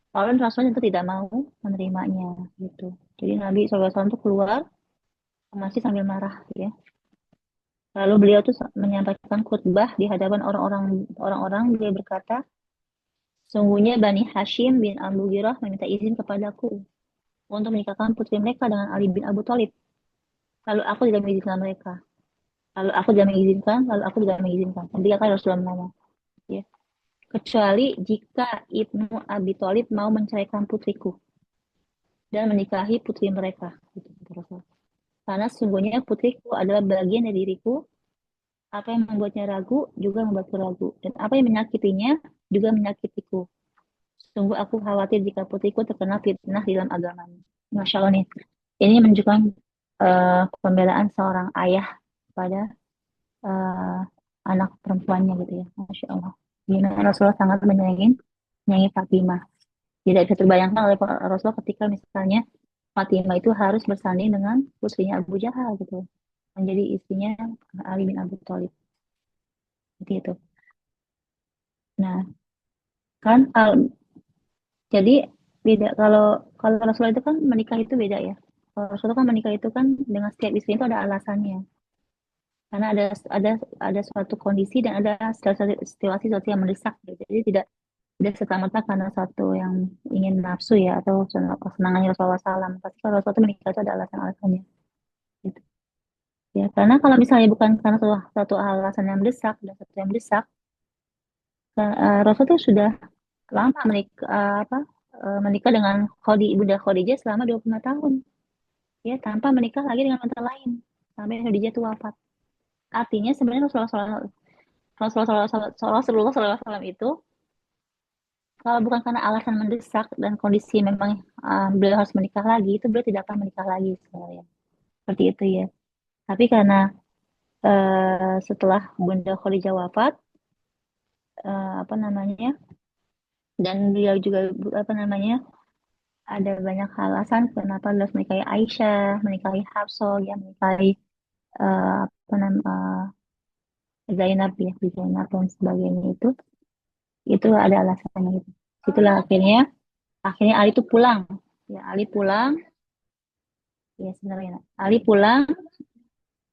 Lalu Rasulullah itu tidak mau menerimanya gitu. Jadi Nabi SAW itu keluar masih sambil marah ya. Lalu beliau tuh menyampaikan khutbah di hadapan orang-orang, dia berkata, sungguhnya Bani Hashim bin Abu Girah meminta izin kepadaku untuk menikahkan putri mereka dengan Ali bin Abu Thalib. Lalu aku tidak mengizinkan mereka. Lalu aku tidak mengizinkan. Nanti kan Rasulullah ngomong, ya. Kecuali jika Ibnu Abi Thalib mau menceraikan putriku dan menikahi putri mereka. Gitu, kata Rasul. Karena sesungguhnya putriku adalah bagian dari diriku. Apa yang membuatnya ragu juga membuatku ragu. Dan apa yang menyakitinya juga menyakitiku. Sungguh aku khawatir jika putriku terkena fitnah di dalam agamanya. Masya Allah nih. Ini menunjukkan pembelaan seorang ayah pada eh, anak perempuannya gitu ya. Masya Allah. Gimana Rasulullah sangat menyayangi Fatimah. Tidak bisa terbayangkan oleh Rasulullah ketika misalnya Fatimah itu harus bersanding dengan putrinya Abu Jahal gitu. Menjadi istrinya Ali bin Abi Thalib. Seperti itu. Nah, kan jadi beda kalau kalau Rasulullah itu kan menikah itu beda ya. Kalau Rasulullah kan menikah itu kan dengan setiap istri itu ada alasannya. Karena ada ada suatu kondisi dan ada situasi yang mendesak gitu. Jadi tidak serta-merta karena satu yang ingin nafsu ya atau kesenangannya Rasulullah SAW. Pasti kalau Rasulullah itu menikah itu ada alasan-alasannya. Gitu. Ya, karena kalau misalnya bukan karena satu alasan yang mendesak dan satu yang mendesak, Rasul itu sudah lama menikah dengan Bunda Khadijah selama 25 tahun. Ya, tanpa menikah lagi dengan wanita lain. Sampai Khadijah itu wafat. Artinya sebenarnya Rasulullah SAW itu kalau bukan karena alasan mendesak dan kondisi memang beliau harus menikah lagi, itu beliau tidak akan menikah lagi sebenarnya. Seperti itu ya. Tapi karena setelah Bunda Khadijah wafat, apa namanya, dan beliau juga apa namanya, ada banyak alasan kenapa beliau harus menikahi Aisyah, menikahi Hafsah, ya menikahi apa namanya Zainab ya, Zainab dan sebagainya itu ada alasannya gitu. Itulah akhirnya Ali itu pulang. Ya, Ali pulang. Ya, sebenarnya Ali pulang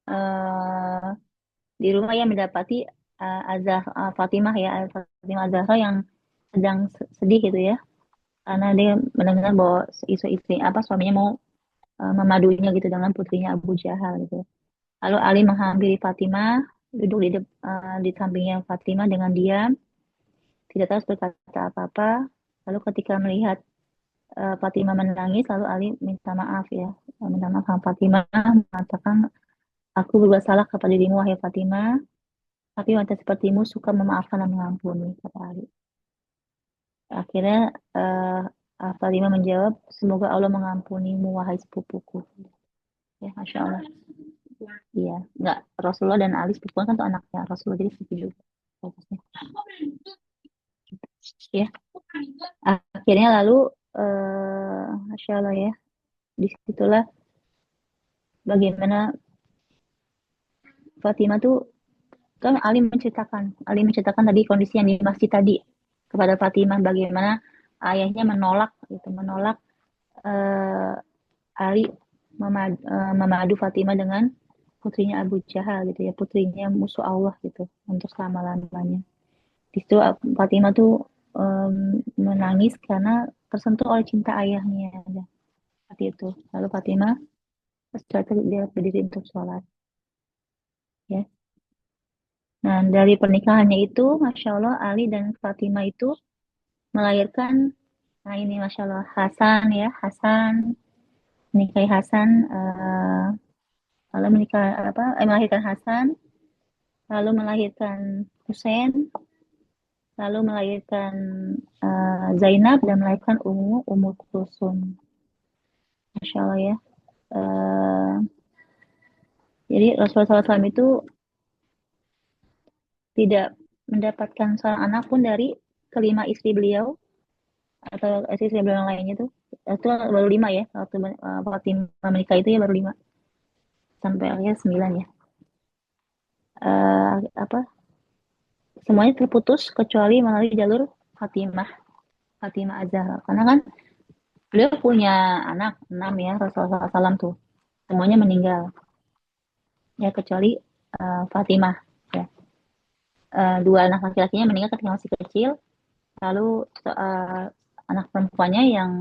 eh, di rumah yang mendapati Fatimah ya, Fatimah Zahra yang sedang sedih gitu ya. Karena dia mendengar bahwa isu istri apa suaminya mau memadunya gitu dengan putrinya Abu Jahal gitu. Lalu Ali menghampiri Fatimah, duduk di sampingnya Fatimah dengan diam, tidak terus berkata apa-apa. Lalu ketika melihat Fatimah menangis, lalu Ali minta maaf ya. Minta maaf sama Fatimah, mengatakan, aku berbuat salah kepada dirimu, wahai Fatimah, tapi wanita sepertimu suka memaafkan dan mengampuni, kata Ali. Akhirnya Fatimah menjawab, semoga Allah mengampunimu, wahai sepupuku. Ya, Masya Allah. Iya, nggak Rasulullah dan Ali sepupuan kan tuh anaknya Rasulullah jadi seperti juga. Bagusnya. Ya, akhirnya lalu Masya Allah ya, disitulah bagaimana Fatimah tuh kan Ali menceritakan tadi kondisi yang di masjid tadi kepada Fatimah bagaimana ayahnya menolak gitu, menolak eh, Ali memadu Fatimah dengan putrinya Abu Jahal gitu ya, putrinya musuh Allah gitu untuk selama-lamanya. Di situ Fatimah tuh menangis karena tersentuh oleh cinta ayahnya ya, seperti itu. Lalu Fatimah setelah itu dia berdiri untuk sholat ya. Nah, dari pernikahannya itu, Masya Allah, Ali dan Fatimah itu melahirkan, nah ini Masya Allah, Hasan ya, Hasan, menikahi Hasan, lalu melahirkan Hasan, lalu melahirkan Hussein, lalu melahirkan Zainab, dan melahirkan Ummu Kulsum. Masya Allah ya. Eh, jadi Rasulullah SAW itu tidak mendapatkan seorang anak pun dari kelima istri beliau, atau istri beliau yang lainnya tuh itu baru lima ya, waktu Fatimah menikah itu ya baru lima, sampai akhirnya sembilan ya. Apa semuanya terputus kecuali melalui jalur Fatimah Fatimah Azhar, karena kan beliau punya anak enam ya, Rasulullah SAW tuh semuanya meninggal ya, kecuali Fatimah ya. Dua anak laki-lakinya meninggal ketika masih kecil, lalu uh, anak perempuannya yang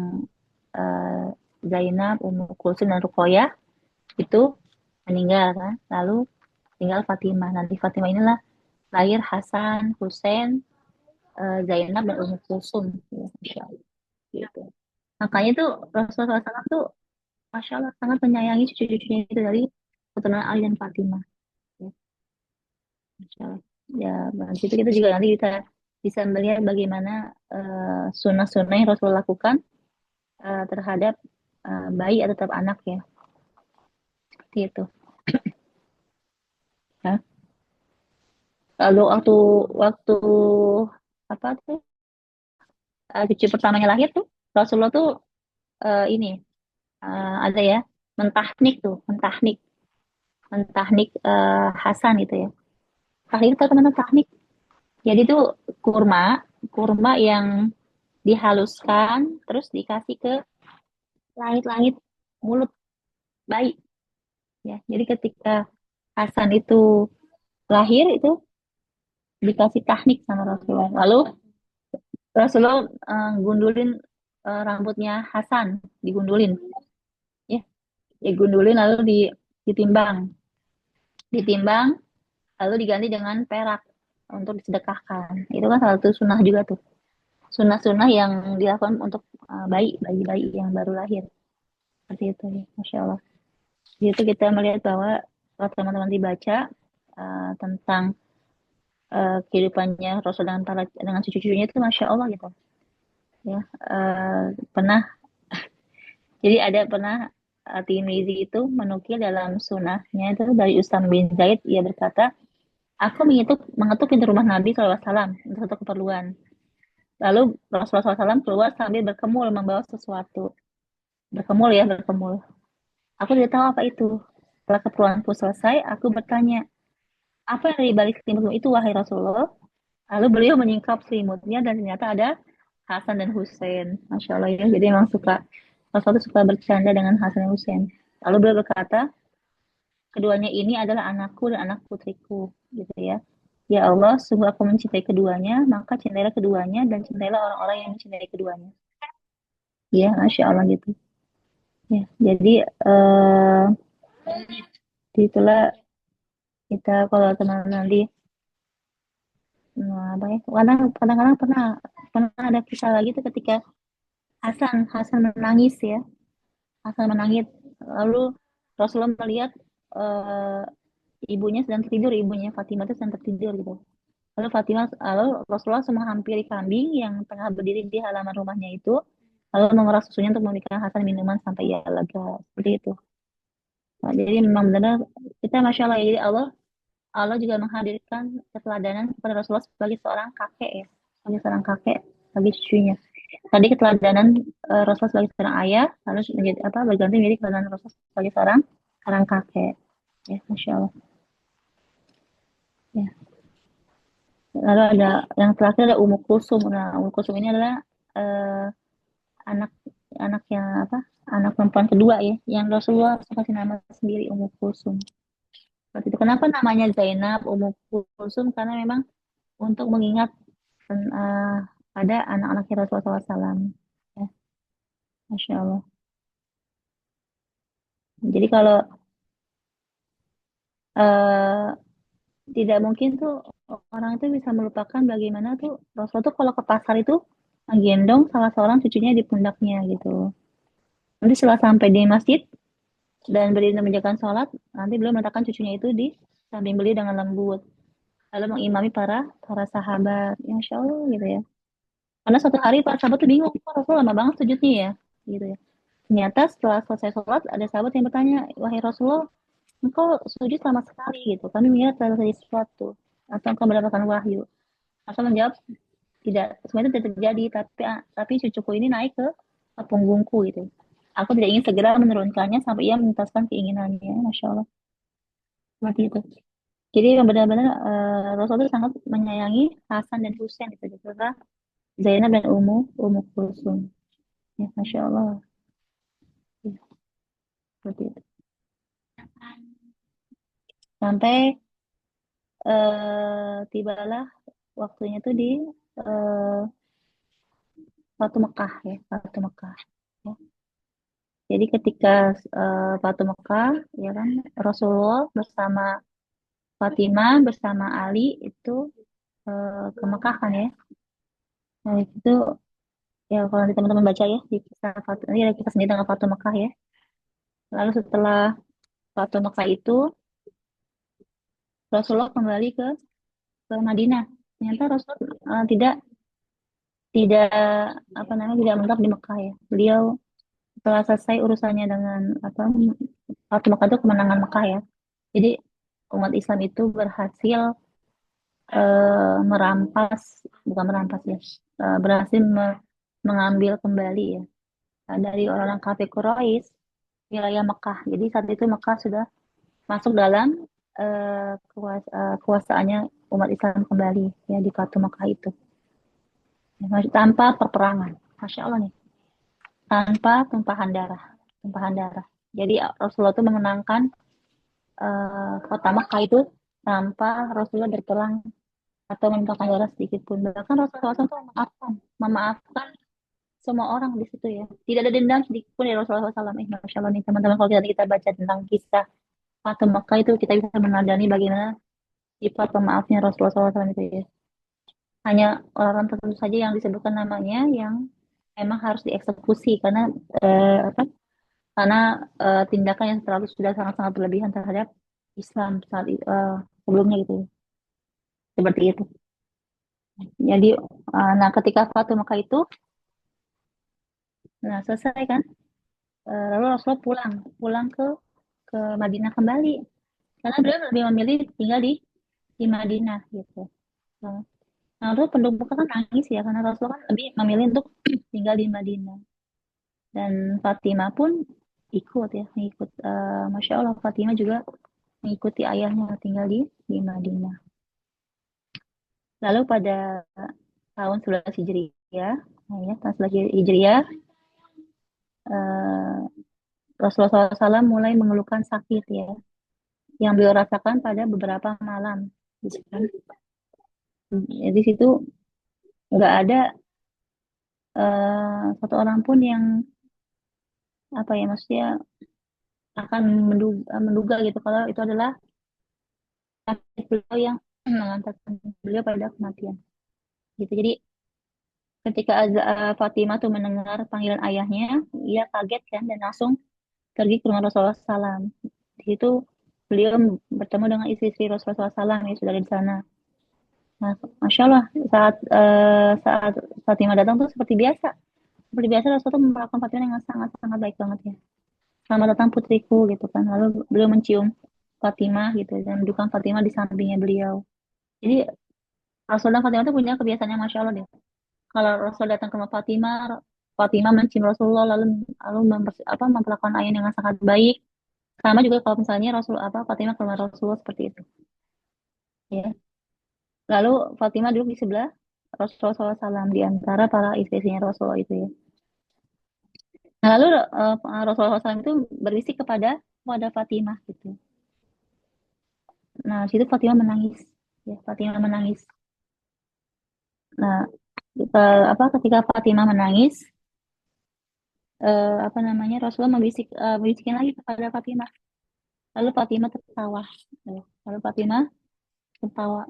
uh, Zainab, Ummu Kulsum dan Ruqayyah itu meninggal kan, lalu tinggal Fatimah. Nanti Fatimah inilah lahir Hasan, Husain, Zainab dan Ummu Kulsum ya, Masya Allah gitu. Makanya tuh Rasulullah SAW tuh Masya Allah sangat menyayangi cucu-cucunya itu dari keturunan Ali dan Fatimah ya, Masya Allah. Ya, dari situ kita juga nanti kita bisa melihat bagaimana sunnah-sunnah yang Rasulullah lakukan terhadap bayi atau tetap anak ya, seperti itu ya. Lalu waktu waktu apa tuh cucu pertamanya lahir tuh Rasulullah tuh ini ada ya, mentahnik tuh, mentahnik mentahnik Hasan gitu ya. Tahnik itu teman tahnik. Jadi tuh kurma, kurma yang dihaluskan terus dikasih ke langit-langit mulut bayi ya. Jadi ketika Hasan itu lahir itu dikasih tahnik sama Rasulullah. Lalu Rasulullah gundulin rambutnya Hasan, digundulin ya, digundulin lalu ditimbang, ditimbang lalu diganti dengan perak untuk disedekahkan. Itu kan salah satu sunnah juga tuh. Sunnah-sunnah yang dilakukan untuk bayi-bayi yang baru lahir. Seperti itu ya, Masya Allah. Di situ kita melihat bahwa kalau teman-teman dibaca tentang kehidupannya Rasul dengan dengan cucu-cucunya itu Masya Allah gitu. Ya, pernah, jadi ada pernah Tirmizi itu menukil dalam sunnahnya itu dari Usam bin Zaid, ia berkata, aku mengetuk pintu rumah Nabi SAW untuk satu keperluan. Lalu Rasulullah SAW keluar sambil berkemul membawa sesuatu. Berkemul ya, berkemul. Aku tidak tahu apa itu. Setelah keperluanku selesai, aku bertanya, apa yang ada di balik selimutmu itu, wahai Rasulullah? Lalu beliau menyingkap selimutnya dan ternyata ada Hasan dan Hussein. Masya Allah ya. Jadi memang Rasulullah suka bercanda dengan Hasan dan Hussein. Lalu beliau berkata, keduanya ini adalah anakku dan anak putriku, gitu ya. Ya Allah, sungguh aku mencintai keduanya, maka cintailah keduanya dan cintailah orang-orang yang mencintai keduanya. Ya, Masya Allah gitu. Ya, jadi itulah kita kalau teman nanti apa ya, kadang-kadang pernah pernah ada kisah lagi tuh ketika Hasan menangis ya, Hasan menangis, lalu Rasulullah melihat eh, ibunya sedang tertidur, ibunya Fatimah itu sedang tertidur gitu. Lalu Rasulullah langsung menghampiri kambing yang tengah berdiri di halaman rumahnya itu, lalu memerah susunya untuk memberikan Hasan minuman sampai ia lega, seperti itu. Nah, jadi memang benar kita masya Allah ya, jadi Allah Allah juga menghadirkan keteladanan kepada Rasulullah sebagai seorang kakek ya, sebagai seorang kakek bagi cucunya. Tadi keteladanan Rasulullah sebagai seorang ayah, lalu menjadi apa berganti menjadi keteladanan Rasulullah sebagai seorang seorang kakek. Ya, masya Allah. Ya. Lalu ada yang terakhir ada Ummu Kulsum. Nah, Ummu Kulsum ini adalah eh, anak anak yang apa? Anak perempuan kedua ya, yang Rasulullah kasih nama sendiri Ummu Kulsum. Seperti itu. Kenapa namanya Zainab Ummu Kulsum? Karena memang untuk mengingat eh, pada anak-anaknya Rasulullah SAW. Ya, Masya Allah. Jadi kalau eh, tidak mungkin tuh orang itu bisa melupakan bagaimana tuh Rasul tuh kalau ke pasar itu menggendong salah seorang cucunya di pundaknya gitu. Nanti setelah sampai di masjid dan beliau mengerjakan sholat, nanti beliau meletakkan cucunya itu di samping beliau dengan lembut. Lalu mengimami para para sahabat. Ya, Masya Allah gitu ya. Karena suatu hari para sahabat tuh bingung, kok Rasul lama banget sujudnya ya. Gitu ya. Ternyata setelah selesai sholat, ada sahabat yang bertanya, wahai Rasulullah, engkau sujud lama sekali gitu. Kami mengira telah terjadi sesuatu. Atau engkau mendapatkan wahyu. Rasul menjawab, tidak, semuanya tidak terjadi, tapi cucuku ini naik ke punggungku gitu. Aku tidak ingin segera menurunkannya sampai ia menuntaskan keinginannya. Masya Allah. Seperti itu. Jadi yang benar-benar Rasul itu sangat menyayangi Hasan dan Husain gitu. Serta Zainab dan Ummu Kulsum. Ya, Masya Allah. Ya, seperti itu. Sampai tibalah waktunya tuh di eh, Fatu Mekah ya, Fatu Mekah. Ya. Jadi ketika Fatu Mekah, ya kan, Rasulullah bersama Fatimah bersama Ali itu ke Mekah kan ya. Nah itu ya kalau nanti teman-teman baca ya di kisah Fatu, ini ada kisah sendiri tentang Fatu Mekah ya. Lalu setelah Fatu Mekah itu Rasulullah kembali ke Madinah. Ternyata Rasulullah tidak tidak apa namanya tidak menetap di Mekah ya. Beliau setelah selesai urusannya dengan apa Fatu Mekah itu kemenangan Mekah ya. Jadi umat Islam itu berhasil merampas, bukan merampas ya, berhasil mengambil kembali ya dari orang-orang kafir Quraisy wilayah Mekah. Jadi saat itu Mekah sudah masuk dalam kekuasaannya umat Islam kembali ya di Fatu Mekah itu. Ya, tanpa peperangan. Masya Allah nih, tanpa tumpahan darah. Jadi Rasulullah itu memenangkan kota Mekah itu tanpa Rasulullah berperang atau menimpakan darah sedikit pun. Bahkan Rasulullah SAW itu memaafkan semua orang di situ ya. Tidak ada dendam sedikit pun dari Rasulullah SAW. Masya Allah nih teman-teman kalau kita baca tentang kisah Fatu Mekah itu kita bisa menadani bagaimana sifat pemaafnya Rasulullah SAW itu ya. Hanya orang-orang tertentu saja yang disebutkan namanya yang memang harus dieksekusi karena apa? Karena tindakan yang terlalu sudah sangat-sangat berlebihan terhadap Islam sebelumnya gitu. Seperti itu. Jadi, nah ketika Fatu Mekah itu, nah selesai kan, lalu Rasulullah pulang, pulang ke Madinah kembali, karena beliau lebih memilih tinggal di Madinah gitu. Nah, lalu penduduk Mekah kan nangis ya, karena Rasulullah kan lebih memilih untuk tinggal di Madinah. Dan Fatimah pun ikut ya, mengikut, Masya Allah, Fatimah juga mengikuti ayahnya tinggal di Madinah. Lalu pada tahun 11 Hijriah, nah ya, tahun 11 Hijriah, eh, Rasulullah SAW mulai mengeluhkan sakit ya, yang beliau rasakan pada beberapa malam. Gitu kan. Di situ nggak ada satu orang pun yang apa ya maksudnya akan menduga gitu kalau itu adalah sakit beliau yang mengantarkan beliau pada kematian. Gitu. Jadi ketika Fatimah tuh mendengar panggilan ayahnya, ia kaget kan dan langsung pergi ke rumah Rasulullah SAW. Di situ beliau bertemu dengan istri-istri Rasulullah SAW yang sudah ada di sana. Nah, Masya Allah, saat Fatimah datang tuh seperti biasa. Seperti biasa Rasul tuh memperlakukan Fatimah dengan sangat-sangat baik banget ya. selamat datang putriku gitu kan. Lalu beliau mencium Fatimah gitu dan mendudukan Fatimah di sampingnya beliau. Jadi Rasul dan Fatimah itu punya kebiasaan yang masya Allah deh. Kalau Rasul datang ke rumah Fatimah, Fatimah mencium Rasulullah lalu lalu memperlakukan ayah dengan sangat baik. Sama juga kalau misalnya Rasul Fatimah ke rumah Rasulullah seperti itu. Ya. Lalu Fatimah duduk di sebelah Rasulullah SAW di antara para istri-istrinya Rasulullah itu ya. Nah, lalu Rasulullah SAW itu berbisik kepada Fatimah gitu. Nah, situ Fatimah menangis. Ya, Fatimah menangis. Nah, ketika Fatimah menangis, apa namanya Rasulullah membisikin lagi kepada Fatimah. Lalu Fatimah tertawa. Ya, lalu Fatimah tertawa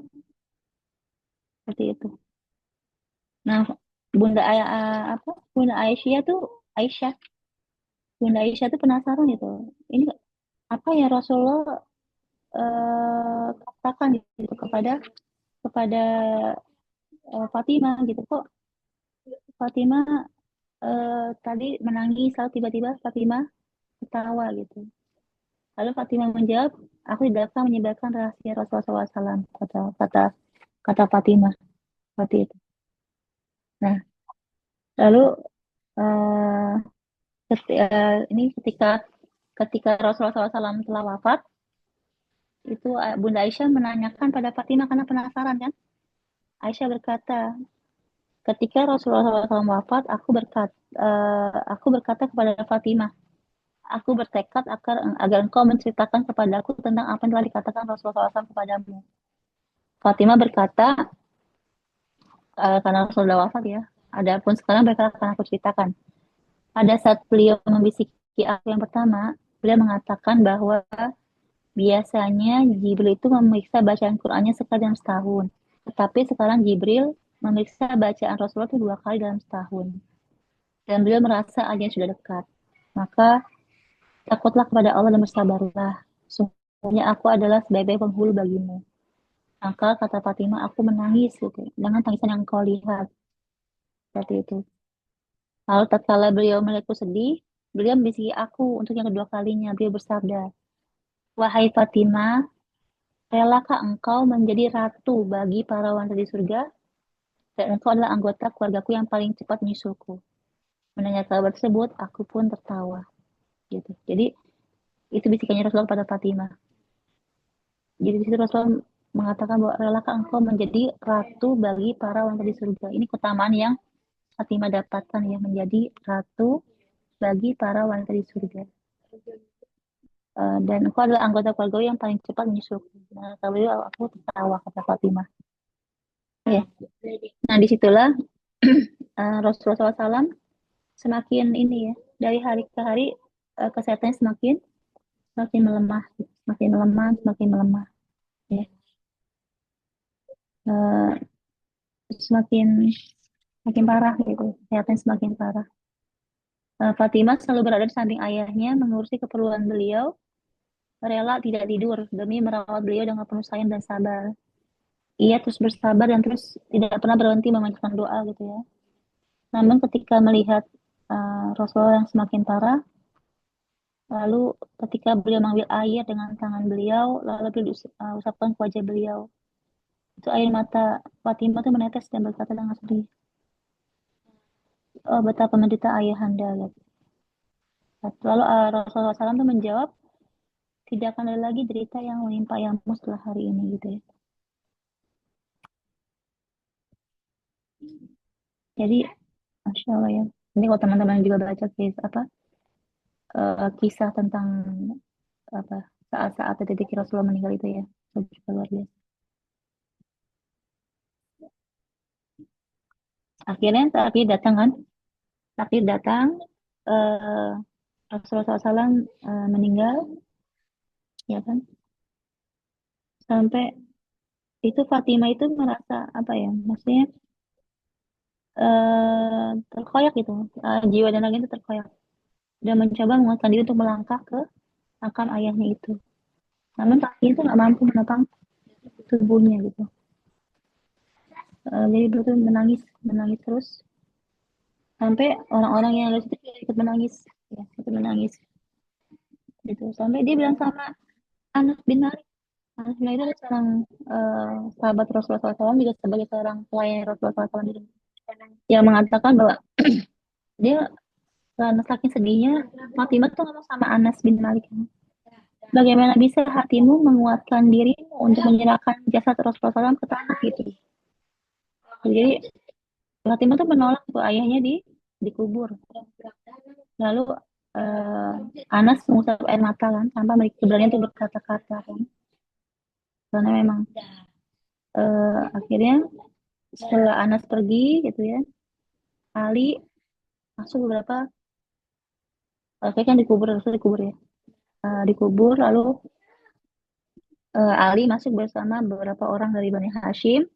seperti itu. Nah, Bunda Ay- eh, apa Bunda Aisyah tuh Aisyah Bunda Aisyah tuh penasaran gitu. Ini apa ya Rasulullah katakan gitu kepada Fatimah gitu kok Fatimah tadi menangis lalu tiba-tiba Fatimah ketawa gitu. Lalu Fatimah menjawab, aku tidak akan menyebarkan rahasia Rasulullah SAW, kata kata kata Fatimah seperti itu. Nah, lalu eh, ini ketika ketika Rasulullah SAW telah wafat, itu Bunda Aisyah menanyakan pada Fatimah karena penasaran kan. Aisyah berkata, ketika Rasulullah SAW wafat, aku berkata kepada Fatimah, aku bertekad agar engkau menceritakan kepadaku tentang apa yang telah dikatakan Rasulullah SAW kepadamu. Fatimah berkata, karena Rasulullah wafat ya, adapun sekarang mereka akan aku ceritakan. Pada saat beliau membisiki aku yang pertama, beliau mengatakan bahwa biasanya Jibril itu memeriksa bacaan Qur'annya sekali dalam setahun. Tetapi sekarang Jibril memeriksa bacaan Rasulullah itu 2 kali dalam setahun. Dan beliau merasa ajalnya sudah dekat. Maka takutlah kepada Allah dan bersabarlah. Sungguhnya aku adalah sebaik-baik penghulu bagimu. Maka kata Fatimah, aku menangis gitu. Dengan tangisan yang kau lihat. Seperti itu. Lalu tatkala beliau melihatku sedih, beliau membisiki aku untuk yang kedua kalinya. Beliau bersabda, wahai Fatimah, relakah engkau menjadi ratu bagi para wanita di surga? Dan engkau adalah anggota keluargaku yang paling cepat menyusulku. Mendengar kabar tersebut, aku pun tertawa. Gitu. Jadi itu bisikannya Rasulullah pada Fatimah. Jadi di situ Rasulullah mengatakan bahwa relakah engkau menjadi ratu bagi para wanita di surga. Ini keutamaan yang Fatimah dapatkan ya menjadi ratu bagi para wanita di surga. Dan engkau adalah anggota keluarga yang paling cepat menyusulku. Nah, kalau itu aku tertawa kata Fatimah. Ya. Nah, disitulah Rasulullah SAW semakin ini ya dari hari ke hari kesehatannya semakin melemah, semakin melemah, semakin melemah. Ya. Eh, semakin semakin parah gitu, kesehatannya semakin parah. Fatimah selalu berada di samping ayahnya mengurusi keperluan beliau, rela tidak tidur demi merawat beliau dengan penuh sayang dan sabar. Ia terus bersabar dan terus tidak pernah berhenti memanjatkan doa gitu ya. Namun ketika melihat Rasulullah yang semakin parah, lalu ketika beliau mengambil air dengan tangan beliau, lalu beliau usapkan ke wajah beliau. Itu air mata Fatimah itu menetes dan berkata dengan sedih, oh betapa menderita ayahanda. Gitu. Lalu Rasulullah SAW itu menjawab, tidak akan ada lagi derita yang menimpa ayahmu setelah hari ini gitu ya. Jadi, Masya Allah ya. Ini kalau teman-teman juga baca kisah tentang apa saat-saat detik Rasulullah meninggal itu ya, juga luar biasa. Akhirnya takdir datang kan, takdir datang, eh, Rasulullah SAW meninggal, ya kan, sampai itu Fatimah itu merasa apa ya, maksudnya terkoyak gitu, jiwa dan raga itu terkoyak dan mencoba menguatkan diri untuk melangkah ke makam ayahnya itu. Namun kaki itu nggak mampu menopang tubuhnya gitu. Jadi beliau tuh menangis, menangis terus sampai orang-orang yang lalu itu ikut menangis, ya, ikut menangis. gitu. Sampai dia bilang sama Anas bin Malik. Anas bin Malik itu adalah seorang sahabat Rasulullah SAW, juga sebagai seorang pelayan Rasulullah SAW, yang mengatakan bahwa dia karena saking sedihnya, Fatimah tuh ngomong sama Anas bin Malik, bagaimana bisa hatimu menguatkan dirimu untuk menyerahkan jasad Rasulullah SAW ke tanah gitu. Jadi Fatimah tuh menolak tuh ayahnya dikubur. Lalu eh, Anas mengusap air mata kan, tanpa memiliki keberanian untuk berkata-kata kan. Karena memang akhirnya setelah Anas pergi gitu ya, Ali masuk beberapa, kayak kan dikubur, Rasul dikubur ya. Dikubur, lalu Ali masuk bersama beberapa orang dari Bani Hashim.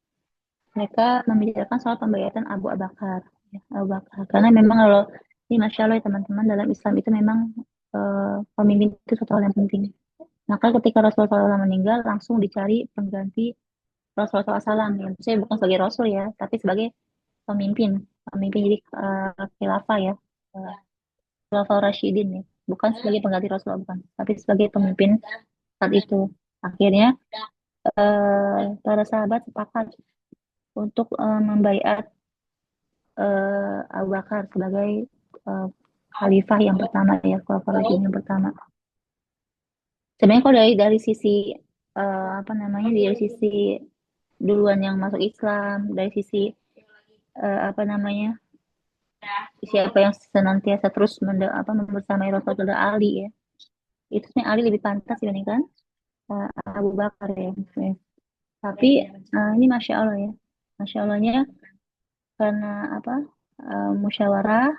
Mereka membicarakan soal pembayatan Abu Bakar. Ya, Abu Bakar. Karena memang kalau ini Masya Allah ya teman-teman, dalam Islam itu memang pemimpin itu satu hal yang penting. Maka ketika Rasulullah SAW meninggal, langsung dicari pengganti Rasulullah SAW. Ya, saya bukan sebagai Rasul ya, tapi sebagai pemimpin. Pemimpin jadi khilafah ya. Uh, Khilafah Rashidin ya. Bukan sebagai pengganti Rasulullah, bukan. Tapi sebagai pemimpin saat itu. Akhirnya para sahabat sepakat untuk membaiat Abu Bakar sebagai eh, khalifah yang pertama ya, khalifah Rasyidin yang pertama. Sebenarnya kalau dari sisi apa namanya, dari sisi duluan yang masuk Islam, dari sisi apa namanya, siapa yang senantiasa terus membersamai Rasulullah Ali ya, itu sebenarnya Ali lebih pantas dibandingkan eh, Abu Bakar ya. Ya. Tapi ini Masya Allah ya, Masya Allahnya karena apa, musyawarah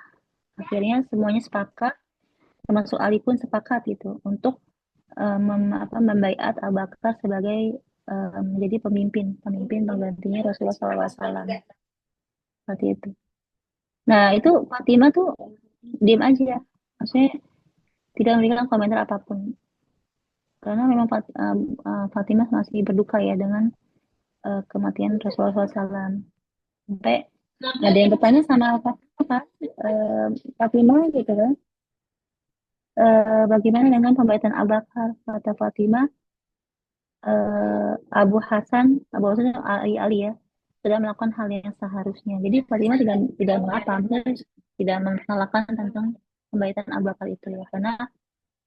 akhirnya semuanya sepakat, termasuk Ali pun sepakat gitu untuk membaiat Abu Bakar sebagai menjadi pemimpin pemimpin penggantinya Rasulullah SAW seperti itu. Nah itu Fatimah tuh diam aja, maksudnya tidak memberikan komentar apapun, karena memang Fatimah masih berduka ya dengan kematian Rasulullah SAW. Sampai ada yang bertanya sama Fatimah kan, Fatimah gitu kan, bagaimana dengan pembaitan Abu Bakar? Kata Fatimah, Abu Hasan Ali ya sudah melakukan hal yang seharusnya. Jadi Fatimah tidak mengapa, maksudnya tidak menyalahkan tentang pembaitan Abu Bakar itu ya, karena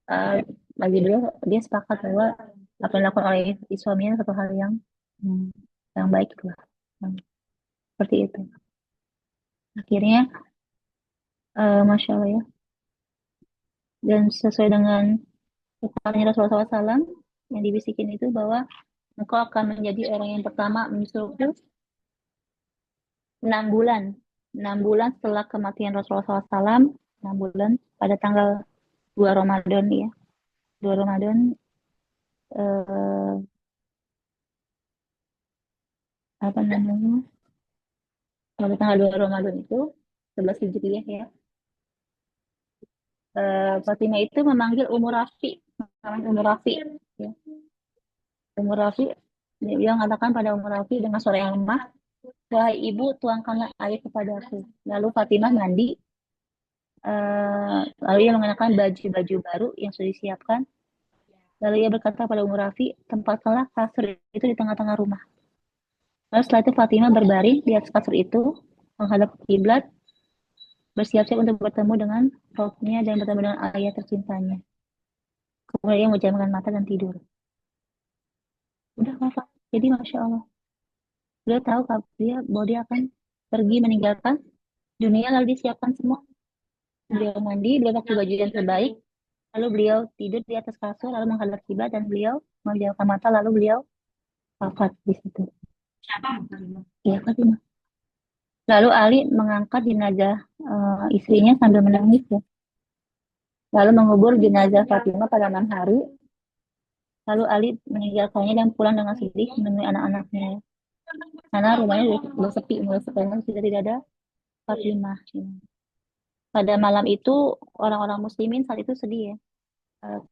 eh, bagi beliau dia sepakat bahwa apa yang dilakukan oleh suaminya satu hal hmm, yang baik lah. Hmm, seperti itu. Akhirnya Masya Allah ya, dan sesuai dengan ucapannya Rasulullah SAW yang dibisikin itu bahwa engkau akan menjadi orang yang pertama menyusulku 6 bulan. 6 bulan setelah kematian Rasulullah SAW, 6 bulan pada tanggal 2 Ramadan ya. 2 Ramadan, eh, apa namanya, pada tanggal 2 Ramadan itu, 11 Hijriah ya. Fatimah itu memanggil Ummu Rafi, namanya Ummu Rafi. Ya. Ummu Rafi, dia mengatakan pada Ummu Rafi dengan suara yang lemah, wahai ibu, tuangkanlah air kepadaku. Lalu Fatimah mandi, lalu ia mengenakan baju-baju baru yang sudah disiapkan. Lalu ia berkata pada Ummu Rafi, tempatkanlah kasur itu di tengah-tengah rumah. Lalu setelah itu Fatimah berbaring di atas kasur itu, menghadap kiblat, bersiap-siap untuk bertemu dengan Rabbnya dan bertemu dengan ayah tercintanya. Kemudian ia memejamkan mata dan tidur. Udah wafat. Jadi Masya Allah. Beliau tahu dia bahwa dia akan pergi meninggalkan dunia, lalu disiapkan semua. Beliau mandi, beliau pakai baju yang terbaik, lalu beliau tidur di atas kasur, lalu menghadap kiblat dan beliau memejamkan mata, lalu beliau wafat di situ. Iya, Fatimah. Lalu Ali mengangkat jenazah istrinya sambil menangis ya. Lalu mengubur jenazah Fatimah pada malam hari. Lalu Ali meninggalkannya dan pulang dengan sedih menemui anak-anaknya ya. Karena rumahnya udah sepi, mulai karena sudah tidak ada Fatimah. Ya. Pada malam itu orang-orang muslimin saat itu sedih ya.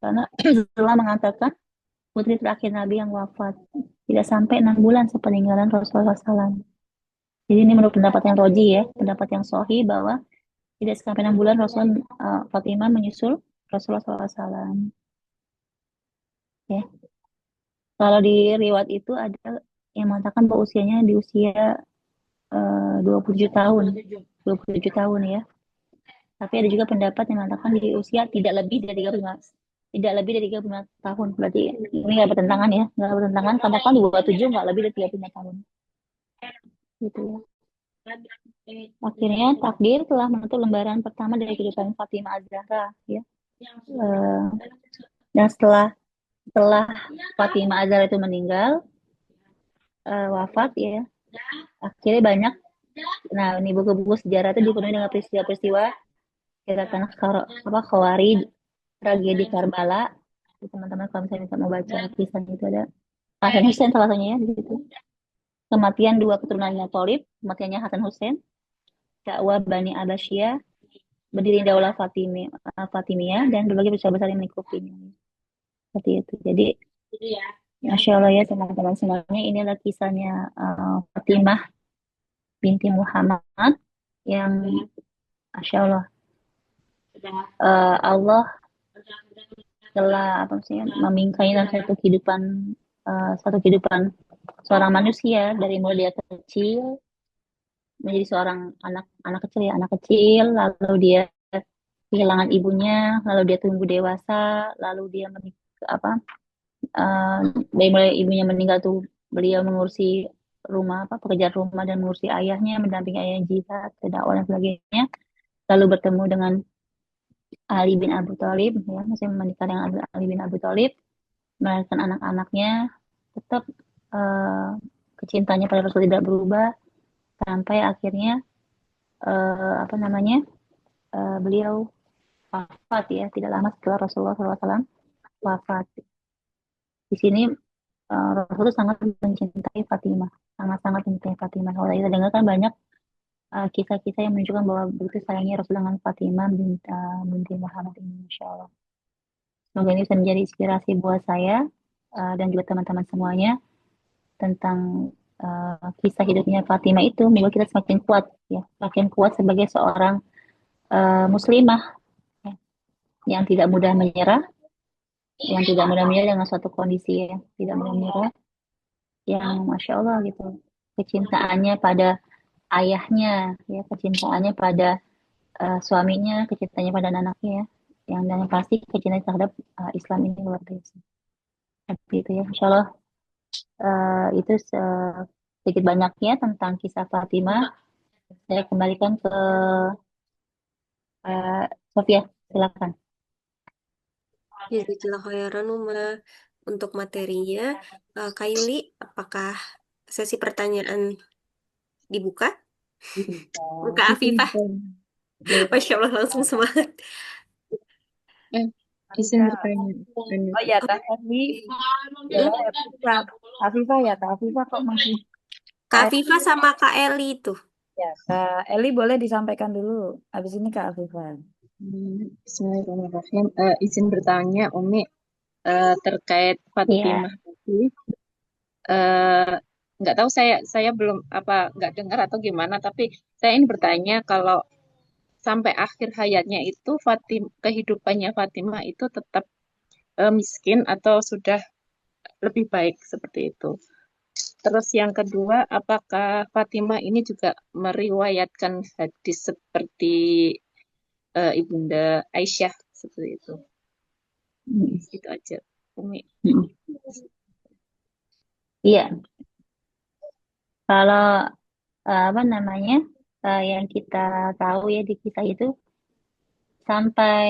Karena Rasulullah mengatakan putri terakhir Nabi yang wafat tidak sampai 6 bulan sepeninggalan Rasulullah SAW. Jadi ini menurut pendapat yang roji ya, pendapat yang sahih bahwa tidak sampai 6 bulan Fatimah menyusul Rasulullah SAW. Ya. Kalau di riwayat itu ada yang mengatakan bahwa usianya di usia 27 tahun. 27 tahun ya. Tapi ada juga pendapat yang mengatakan di usia tidak lebih dari 35 tahun. Berarti ini nggak bertentangan ya, nggak bertentangan karena kan 27 nggak lebih dari 35 tahun. Gitu ya. Akhirnya takdir telah menutup lembaran pertama dari kehidupan Fatimah Az-Zahra ya. Eh, dan setelah Fatimah Az-Zahra itu meninggal, wafat ya, akhirnya banyak. Nah, ini buku-buku sejarah itu dipenuhi dengan peristiwa-peristiwa gerakan Khawarij, tragedi Karbala. Teman-teman kalau misalnya mau baca kisah itu ada Hasan Hussein salah satunya ya di situ. Kematian dua keturunannya Thalib, kematiannya Hasan Hussein, dakwah Bani Abbasiyah, berdiri Daulah Fatimiyah, dan berbagai peristiwa besar yang melingkupinya. Seperti itu. Jadi, Masya Allah ya teman-teman semuanya, ini adalah kisahnya Fatimah binti Muhammad yang Masya Allah, Allah telah apa sih memingkainya dalam satu kehidupan seorang manusia dari mulai dia kecil menjadi seorang anak anak kecil ya anak kecil, lalu dia kehilangan ibunya, lalu dia tumbuh dewasa, lalu dia apa eh, dari mulai ibunya meninggal tuh beliau mengurusi rumah apa pekerjaan rumah dan mengurusi ayahnya, mendampingi ayahnya jihad, dakwah dan sebagainya, lalu bertemu dengan Ali bin Abu Thalib ya, masih menikah dengan Ali bin Abu Thalib, melahirkan anak-anaknya, tetap eh, kecintaannya pada Rasul tidak berubah sampai akhirnya apa namanya beliau wafat ya tidak lama setelah Rasulullah SAW wafat. Di sini Rasulullah sangat mencintai Fatimah, sangat-sangat mencintai Fatimah. Kalau kita dengar kan banyak kisah-kisah yang menunjukkan bahwa begitu sayangnya Rasul dengan Fatimah binti Muhammad ini, Masya Allah. Semoga ini bisa menjadi inspirasi buat saya dan juga teman-teman semuanya tentang kisah hidupnya Fatimah itu membuat kita semakin kuat ya, semakin kuat sebagai seorang muslimah ya, yang tidak mudah menyerah, yang tidak mudah menyerah dengan suatu kondisi ya, tidak mudah menyerah, yang masya Allah gitu, kecintaannya pada ayahnya, ya kecintaannya pada suaminya, kecintaannya pada anaknya, ya. Yang dan pasti kecintaan terhadap Islam ini luar biasa. Seperti itu ya, insya Allah itu sedikit banyaknya tentang kisah Fatimah. Saya kembalikan ke Sofia, silakan. Jazakallah khairan Uma. Untuk materinya, Kak Yuli, apakah sesi pertanyaan dibuka? Kak Izin Afifah, bertanya. Masya Allah langsung semangat. Eh, izin bertanya. Anu, Oh ya, Oh, Kak Fadli, ya, mm, Kak Afifah ya, Kak Afifah kok masih Kak Kak Afifah sama Kak Eli itu. ya, Kak Eli boleh disampaikan dulu. Habis ini Kak Afifah. Bismillahirrahmanirrahim. Izin bertanya, Umi, terkait Iya, Fatimah tadi. eh, nggak tahu saya belum apa nggak dengar atau gimana, tapi saya ini bertanya kalau sampai akhir hayatnya itu kehidupannya Fatimah itu tetap miskin atau sudah lebih baik seperti itu. Terus yang kedua, apakah Fatimah ini juga meriwayatkan hadis seperti Ibunda Aisyah seperti itu? mm, Itu aja, Umi. mm. Iya. Kalau apa namanya yang kita tahu ya di kisah itu sampai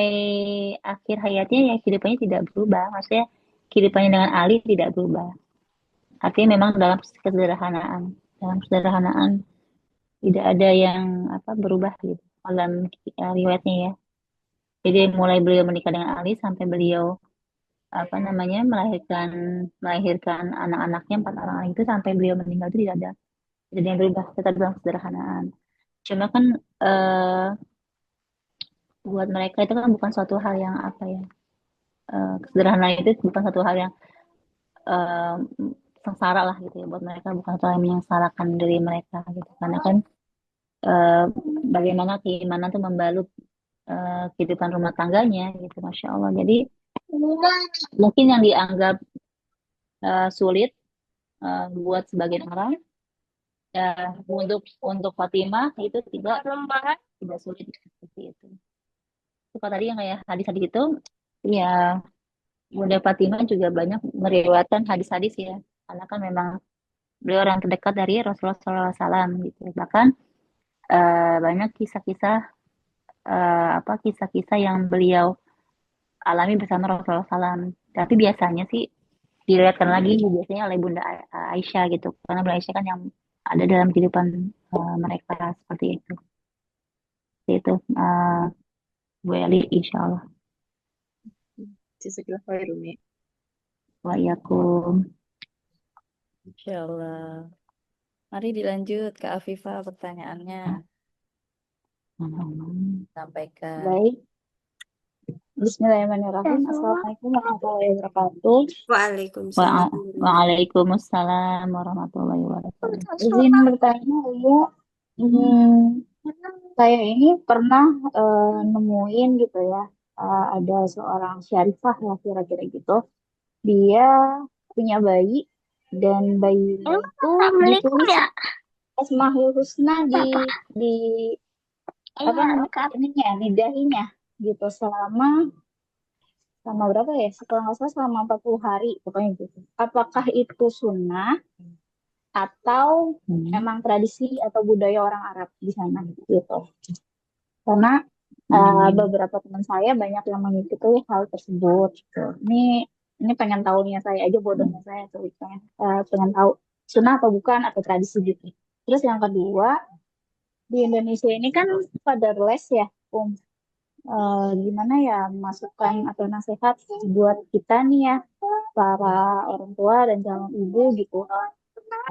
akhir hayatnya ya kehidupannya tidak berubah. Maksudnya kehidupannya dengan Ali tidak berubah. Artinya memang dalam kesederhanaan tidak ada yang apa berubah gitu dalam riwayatnya ya. Jadi mulai beliau menikah dengan Ali sampai beliau apa namanya melahirkan melahirkan anak-anaknya empat orang itu sampai beliau meninggal itu tidak ada yang berubah tetap dalam kesederhanaan. Cuma kan eh, buat mereka itu kan bukan suatu hal yang apa ya kesederhanaan itu bukan suatu hal yang eh, sengsara lah gitu ya buat mereka bukan suatu hal yang menyengsarakan diri mereka gitu karena kan eh, bagaimana keimanan itu membalut kehidupan rumah tangganya gitu masya Allah jadi Mungkin yang dianggap sulit buat sebagian orang, ya untuk Fatimah itu tidak sulit seperti itu. Itu kalau tadi yang kayak hadis-hadis itu, ya Bunda Fatimah juga banyak meriwayatkan hadis-hadis ya, karena kan memang beliau orang terdekat dari Rasulullah SAW gitu. Bahkan banyak kisah-kisah kisah-kisah yang beliau alami bersama Rasulullah SAW. Tapi biasanya sih dilihatkan lagi biasanya oleh Bunda Aisyah gitu, karena Bunda Aisyah kan yang ada dalam kehidupan mereka seperti itu. Seperti itu, Bu Eli, insya Allah. Jazakallah khair, Umi. Wa'alaikum. Insya Allah. Mari dilanjut ke Afifah pertanyaannya. Sampaikan. Baik, Bismillahirrahmanirrahim. Assalamualaikum warahmatullahi wabarakatuh. Waalaikumsalam. Waalaikumsalam warahmatullahi wabarakatuh. Izin bertanya, Ibu, saya ini pernah nemuin gitu ya, ada seorang syarifah lah kira-kira gitu. Dia punya bayi dan bayinya itu ditulis Asmaul Husna di apa namanya ininya, di dahinya gitu selama berapa ya? Kalau nggak salah selama 40 hari pokoknya gitu. Apakah itu sunnah atau emang tradisi atau budaya orang Arab di sana gitu? Karena beberapa teman saya banyak yang mengikuti hal tersebut gitu. Ini pengen tahunya saya aja, bodohnya saya tuh pengen tahu sunnah atau bukan atau tradisi gitu. Terus yang kedua, di Indonesia ini kan fatherless ya, gimana ya masukan atau nasihat buat kita nih ya, para orang tua dan calon ibu gitu,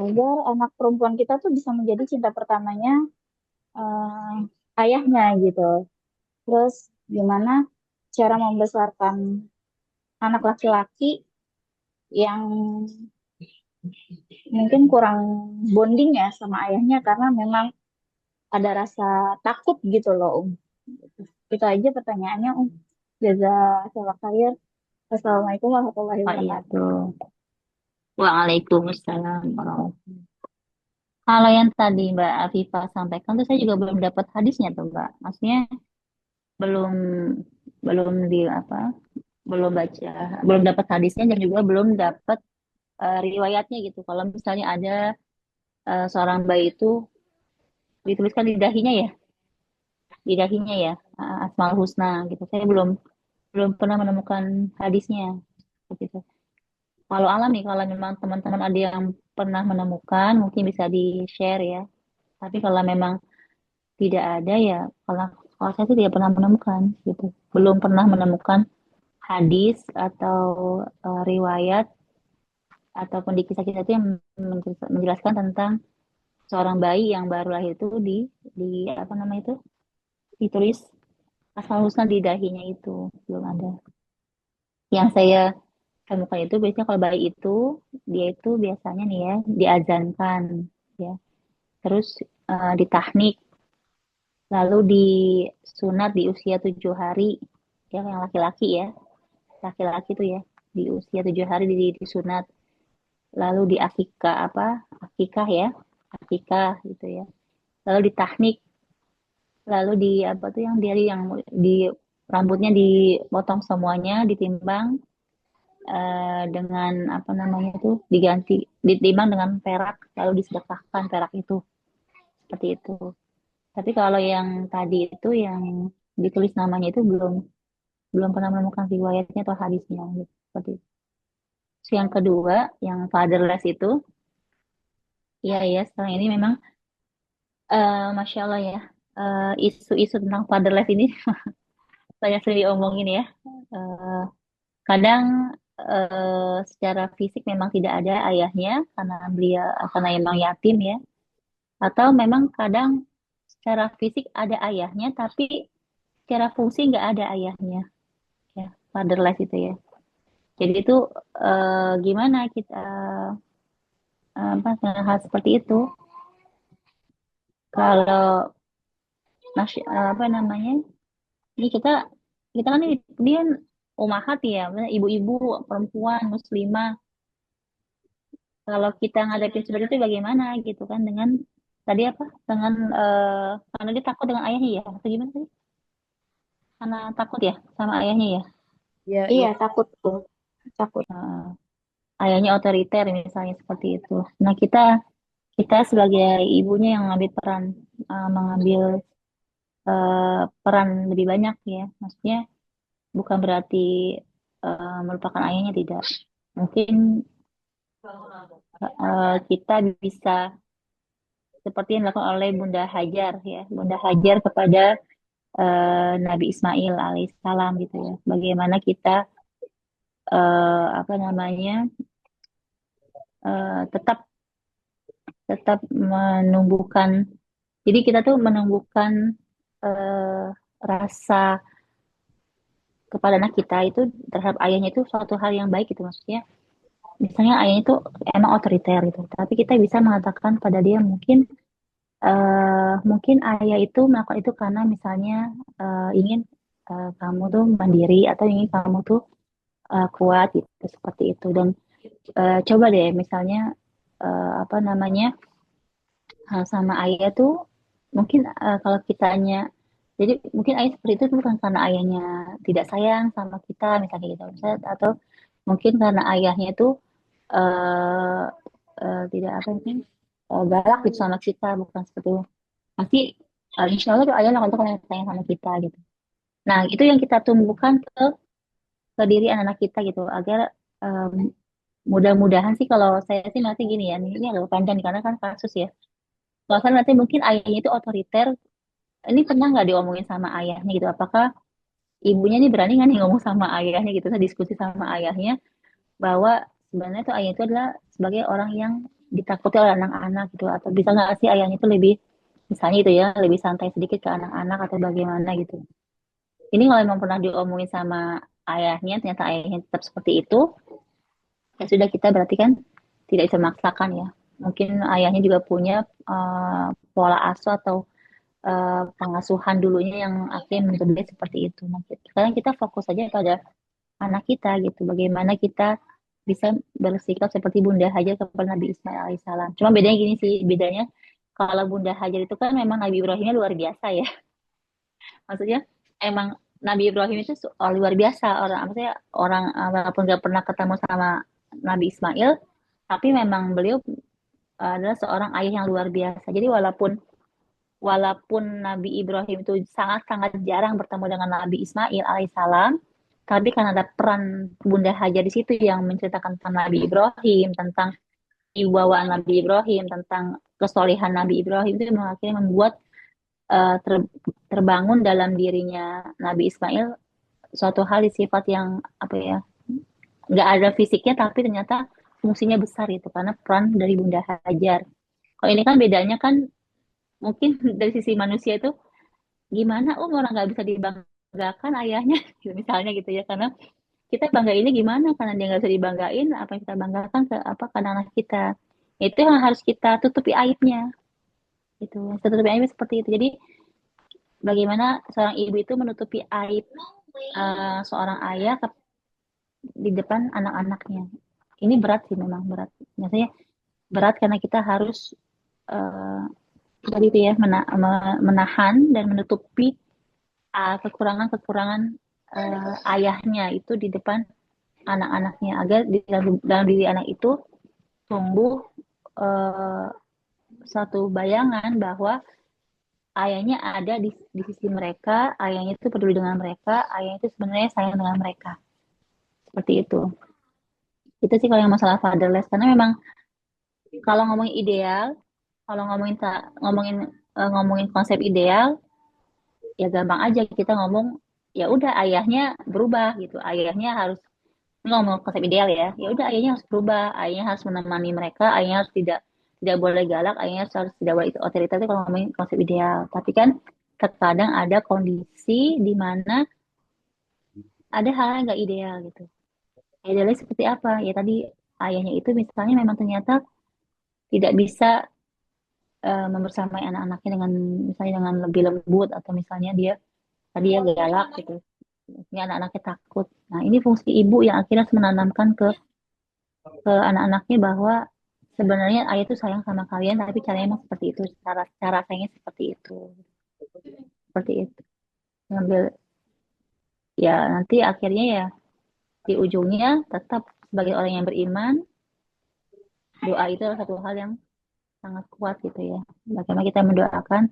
agar anak perempuan kita tuh bisa menjadi cinta pertamanya ayahnya gitu. Terus gimana cara membesarkan anak laki-laki yang mungkin kurang bonding ya sama ayahnya karena memang ada rasa takut gitu loh, Itu aja pertanyaannya, Jazakallah khair. Assalamualaikum warahmatullahi wabarakatuh. Waalaikumsalam warahmatullahi. Kalau yang tadi Mbak Afifah sampaikan tuh saya juga belum dapat hadisnya tuh Mbak. Maksudnya belum belum di apa? Belum baca, belum dapat hadisnya dan juga belum dapat riwayatnya gitu. Kalau misalnya ada seorang bayi itu dituliskan di dahinya ya, Asmaul Husna gitu. Saya belum belum pernah menemukan hadisnya gitu. Kalau alam nih, kalau memang teman-teman ada yang pernah menemukan, mungkin bisa di-share ya. Tapi kalau memang tidak ada ya, kalau kalau saya sih tidak pernah menemukan gitu. Belum pernah menemukan hadis atau riwayat ataupun di kisah-kisah itu yang menjelaskan tentang seorang bayi yang baru lahir itu di apa namanya itu ditulis asal husna di dahinya itu belum ada. Yang saya temukan itu biasanya kalau bayi itu dia itu biasanya nih ya diazankan ya, terus ditahnik, lalu disunat di usia 7 hari ya yang laki-laki ya, laki-laki tuh ya di usia 7 hari disunat, lalu di akikah ya, akikah gitu ya, lalu ditahnik, lalu di apa tuh yang di rambutnya dipotong semuanya, ditimbang dengan apa namanya itu ditimbang dengan perak, lalu disedekahkan perak itu seperti itu. Tapi kalau yang tadi itu yang ditulis namanya itu belum belum pernah menemukan riwayatnya atau hadisnya gitu. Seperti itu. Terus yang kedua yang fatherless itu, ya sekarang ini memang masya Allah ya, isu-isu tentang fatherless ini saya sering diomongin ya. Eh, Kadang secara fisik memang tidak ada ayahnya karena emang yatim ya. Atau memang kadang secara fisik ada ayahnya tapi secara fungsi nggak ada ayahnya ya, fatherless itu ya. Jadi itu gimana kita hal seperti itu kalau apa namanya ini kita kita kan ini dia umahat ya, maksudnya ibu-ibu perempuan muslimah. Kalau kita ngadepin seperti itu bagaimana gitu kan dengan tadi apa? Dengan karena dia takut dengan ayahnya ya, atau gimana sih? Karena takut ya sama ayahnya ya. Iya, Iya, iya. takut tuh. Takut. Ayahnya otoriter misalnya seperti itu. Nah, kita sebagai ibunya yang mengambil peran mengambil peran lebih banyak ya. Maksudnya bukan berarti melupakan ayahnya tidak. Mungkin kita bisa seperti yang dilakukan oleh Bunda Hajar ya. Bunda Hajar kepada Nabi Ismail alaihissalam gitu ya. Bagaimana kita apa namanya tetap tetap menumbuhkan. Jadi kita tuh menumbuhkan eh, rasa kepada anak kita itu terhadap ayahnya itu suatu hal yang baik gitu maksudnya. Misalnya ayahnya itu emang otoriter gitu, tapi kita bisa mengatakan pada dia mungkin ayah itu melakukan itu karena misalnya ingin kamu tuh mandiri atau ingin kamu tuh kuat gitu seperti itu dan coba deh misalnya apa namanya sama ayah tuh mungkin kalau kitanya jadi mungkin ayah seperti itu bukan karena ayahnya tidak sayang sama kita misalnya gitu misalnya, atau mungkin karena ayahnya itu eh tidak apa mungkin galak gitu sama kita bukan seperti itu pasti insya Allah tuh ayah lakukan itu karena sayang sama kita gitu nah itu yang kita tumbuhkan ke diri anak-anak kita gitu agar em, mudah-mudahan sih kalau saya sih masih gini ya ini agak panjang nih, karena kan kasus ya kalau kan nanti mungkin ayahnya itu otoriter ini pernah nggak diomongin sama ayahnya gitu apakah ibunya ini berani nggak nih ngomong sama ayahnya gitu saya diskusi sama ayahnya bahwa sebenarnya tuh ayah itu adalah sebagai orang yang ditakuti oleh anak-anak gitu atau bisa nggak sih ayahnya itu lebih misalnya itu ya lebih santai sedikit ke anak-anak atau bagaimana gitu ini kalau memang pernah diomongin sama ayahnya ternyata ayahnya tetap seperti itu ya sudah kita berarti kan tidak bisa memaksakan ya mungkin ayahnya juga punya pola asuh atau pengasuhan dulunya yang akhirnya menurut dia seperti itu. Nah, sekarang kita fokus saja pada anak kita gitu. Bagaimana kita bisa bersikap seperti Bunda Hajar kepada Nabi Ismail alaihissalam. Cuma bedanya gini sih, bedanya kalau Bunda Hajar itu kan memang Nabi Ibrahimnya luar biasa ya. Maksudnya emang Nabi Ibrahim itu luar biasa orang, maksudnya orang walaupun gak pernah ketemu sama Nabi Ismail, tapi memang beliau adalah seorang ayah yang luar biasa. Jadi walaupun Nabi Ibrahim itu sangat-sangat jarang bertemu dengan Nabi Ismail alaihissalam, tapi karena ada peran Bunda Hajar di situ yang menceritakan tentang Nabi Ibrahim, tentang kewibawaan Nabi Ibrahim, tentang kesolehan Nabi Ibrahim itu akhirnya membuat terbangun dalam dirinya Nabi Ismail suatu hal di sifat yang apa ya, nggak ada fisiknya tapi ternyata fungsinya besar itu karena peran dari Bunda Hajar. Kalau ini kan bedanya kan mungkin dari sisi manusia itu gimana orang nggak bisa dibanggakan ayahnya gitu, misalnya gitu ya karena kita bangga ini gimana karena dia nggak bisa dibanggain apa yang kita banggakan ke apa ke anak kita itu yang harus kita tutupi aibnya itu tutupi aibnya seperti itu jadi bagaimana seorang ibu itu menutupi aib seorang ayah di depan anak-anaknya ini berat sih memang berat biasanya berat karena kita harus uh, tadi itu ya menahan dan menutupi kekurangan-kekurangan ayahnya itu di depan anak-anaknya agar di dalam diri anak itu tumbuh uh, satu bayangan bahwa ayahnya ada di sisi mereka, ayahnya itu peduli dengan mereka, ayahnya itu sebenarnya sayang dengan mereka. Seperti itu. Itu sih kalau yang masalah fatherless karena memang kalau ngomongin ideal, kalau ngomongin ngomongin konsep ideal, ya gampang aja kita ngomong ya udah ayahnya berubah gitu. Ayahnya harus ini ngomong konsep ideal ya. Ya udah ayahnya harus berubah, ayahnya harus menemani mereka, ayahnya harus tidak boleh galak, ayahnya harus tidak boleh otoriter itu kalau ngomongin konsep ideal. Tapi kan terkadang ada kondisi di mana ada hal yang nggak ideal gitu. Idealnya seperti apa? Ya tadi ayahnya itu misalnya memang ternyata tidak bisa membersamai anak-anaknya dengan misalnya dengan lebih lembut atau misalnya dia tadi ya galak gitu. ini anak-anaknya takut. Nah, ini fungsi ibu yang akhirnya harus menanamkan ke anak-anaknya bahwa sebenarnya ayah itu sayang sama kalian, tapi caranya emang seperti itu, cara sayangnya seperti itu, seperti itu. Ngambil ya nanti akhirnya ya di ujungnya tetap sebagai orang yang beriman, doa itu adalah satu hal yang sangat kuat gitu ya. Bagaimana kita mendoakan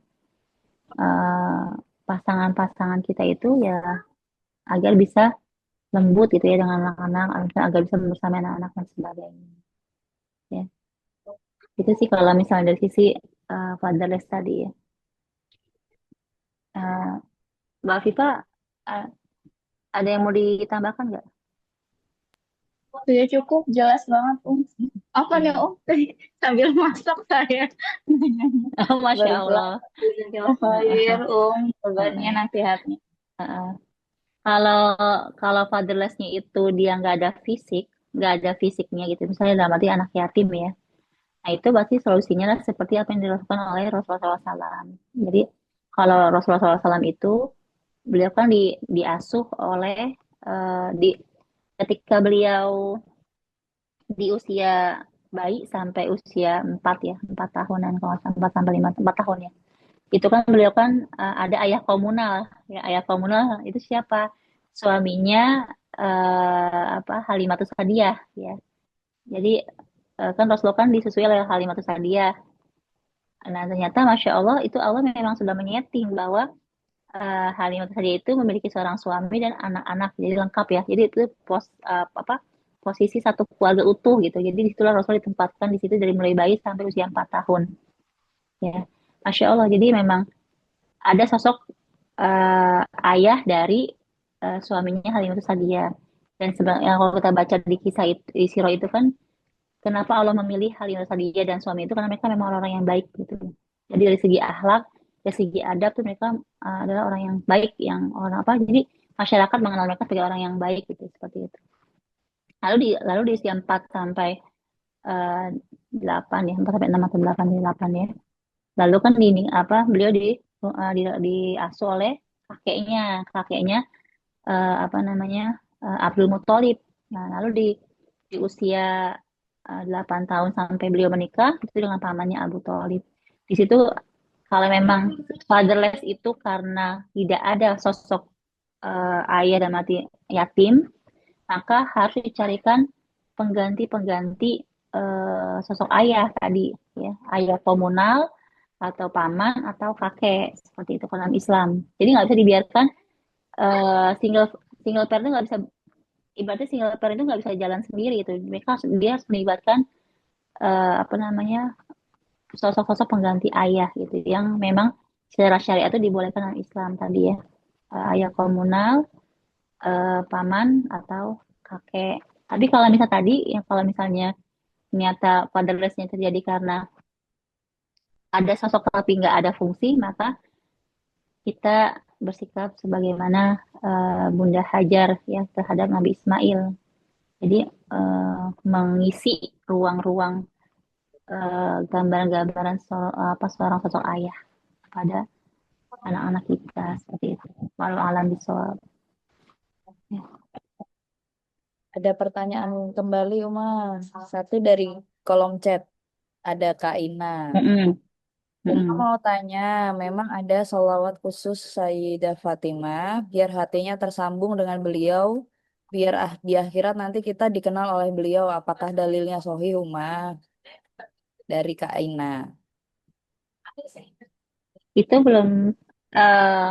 eh, pasangan-pasangan kita itu ya agar bisa lembut gitu ya dengan anak-anak, agar bisa bersama anak-anak dan sebagainya. Ya, itu sih kalau misalnya dari sisi fatherless tadi ya. Eh, Mbak Viva, eh, ada yang mau ditambahkan nggak? Sudah cukup jelas banget, Apa nih, Hmm. Sambil masak saya. Masya Baru jelas. Allah. Jazakallah khair, Jawabannya nasihatnya. Kalau kalau fatherlessnya itu dia nggak ada fisiknya gitu. Misalnya dalam arti anak yatim ya. Nah itu pasti solusinya lah seperti apa yang dilakukan oleh Rasulullah SAW. Jadi kalau Rasulullah SAW itu beliau kan diasuh oleh di ketika beliau di usia bayi sampai usia 4 ya, 4 tahunan kalau nggak salah, 4 sampai 5, 4 tahun ya. Itu kan beliau kan ada ayah komunal. Ya, ayah komunal itu siapa? Suaminya apa Halimatus Sa'diyah ya. Jadi kan Rasulullah kan disusui oleh Halimatus Sa'diyah. Nah, ternyata Masya Allah itu Allah memang sudah menyeting bahwa Halimatus Sa'diyah itu memiliki seorang suami dan anak-anak. Jadi lengkap ya. Jadi itu apa posisi satu keluarga utuh gitu. Jadi disitulah Rasul ditempatkan di situ dari mulai bayi sampai usia 4 tahun. Ya, Masya Allah. Jadi memang ada sosok ayah dari suaminya Halimatus Sa'diyah. Dan sebenarnya kalau kita baca di kisah itu, di sirah itu kan, kenapa Allah memilih Halimatus Sa'diyah dan suami itu karena mereka memang orang-orang yang baik gitu. Jadi dari segi akhlak, dari segi adab tuh mereka adalah orang yang baik, yang orang apa? Jadi masyarakat mengenal mereka sebagai orang yang baik gitu, seperti itu. Lalu di usia 4 sampai uh, 8 ya, 4 sampai 6 atau 8 di 8 ya. Lalu kan ini apa beliau diasuh oleh kakeknya apa namanya Abdul Muthalib. Nah, lalu di usia 8 tahun sampai beliau menikah itu dengan pamannya Abu Thalib. Di situ kalau memang fatherless itu karena tidak ada sosok ayah dan mati yatim, maka harus dicarikan pengganti-pengganti sosok ayah tadi, ya, ayah komunal atau paman atau kakek seperti itu dalam Islam. Jadi nggak bisa dibiarkan single single parent itu nggak bisa, ibaratnya single parent itu nggak bisa jalan sendiri gitu. Dia harus melibatkan apa namanya sosok-sosok pengganti ayah gitu yang memang secara syariat itu dibolehkan dalam Islam tadi ya. Ayah komunal, paman atau kakek. Tapi kalau misalnya tadi, ya kalau misalnya ternyata fatherlessnya terjadi karena ada sosok tapi nggak ada fungsi, maka kita bersikap sebagaimana Bunda Hajar ya terhadap Nabi Ismail. Jadi mengisi ruang-ruang gambaran-gambaran apa seorang sosok ayah pada anak-anak kita seperti itu. Walau alam bisawab. Ya. Ada pertanyaan kembali, Uma. Satu dari kolom chat. Ada Kak Ina. Mm-mm. Uma Mm-mm. mau tanya, memang ada sholawat khusus Sayyidah Fatimah, biar hatinya tersambung dengan beliau, biar di akhirat nanti kita dikenal oleh beliau. Apakah dalilnya sahih, Uma? Dari Kak Ina. Itu eh,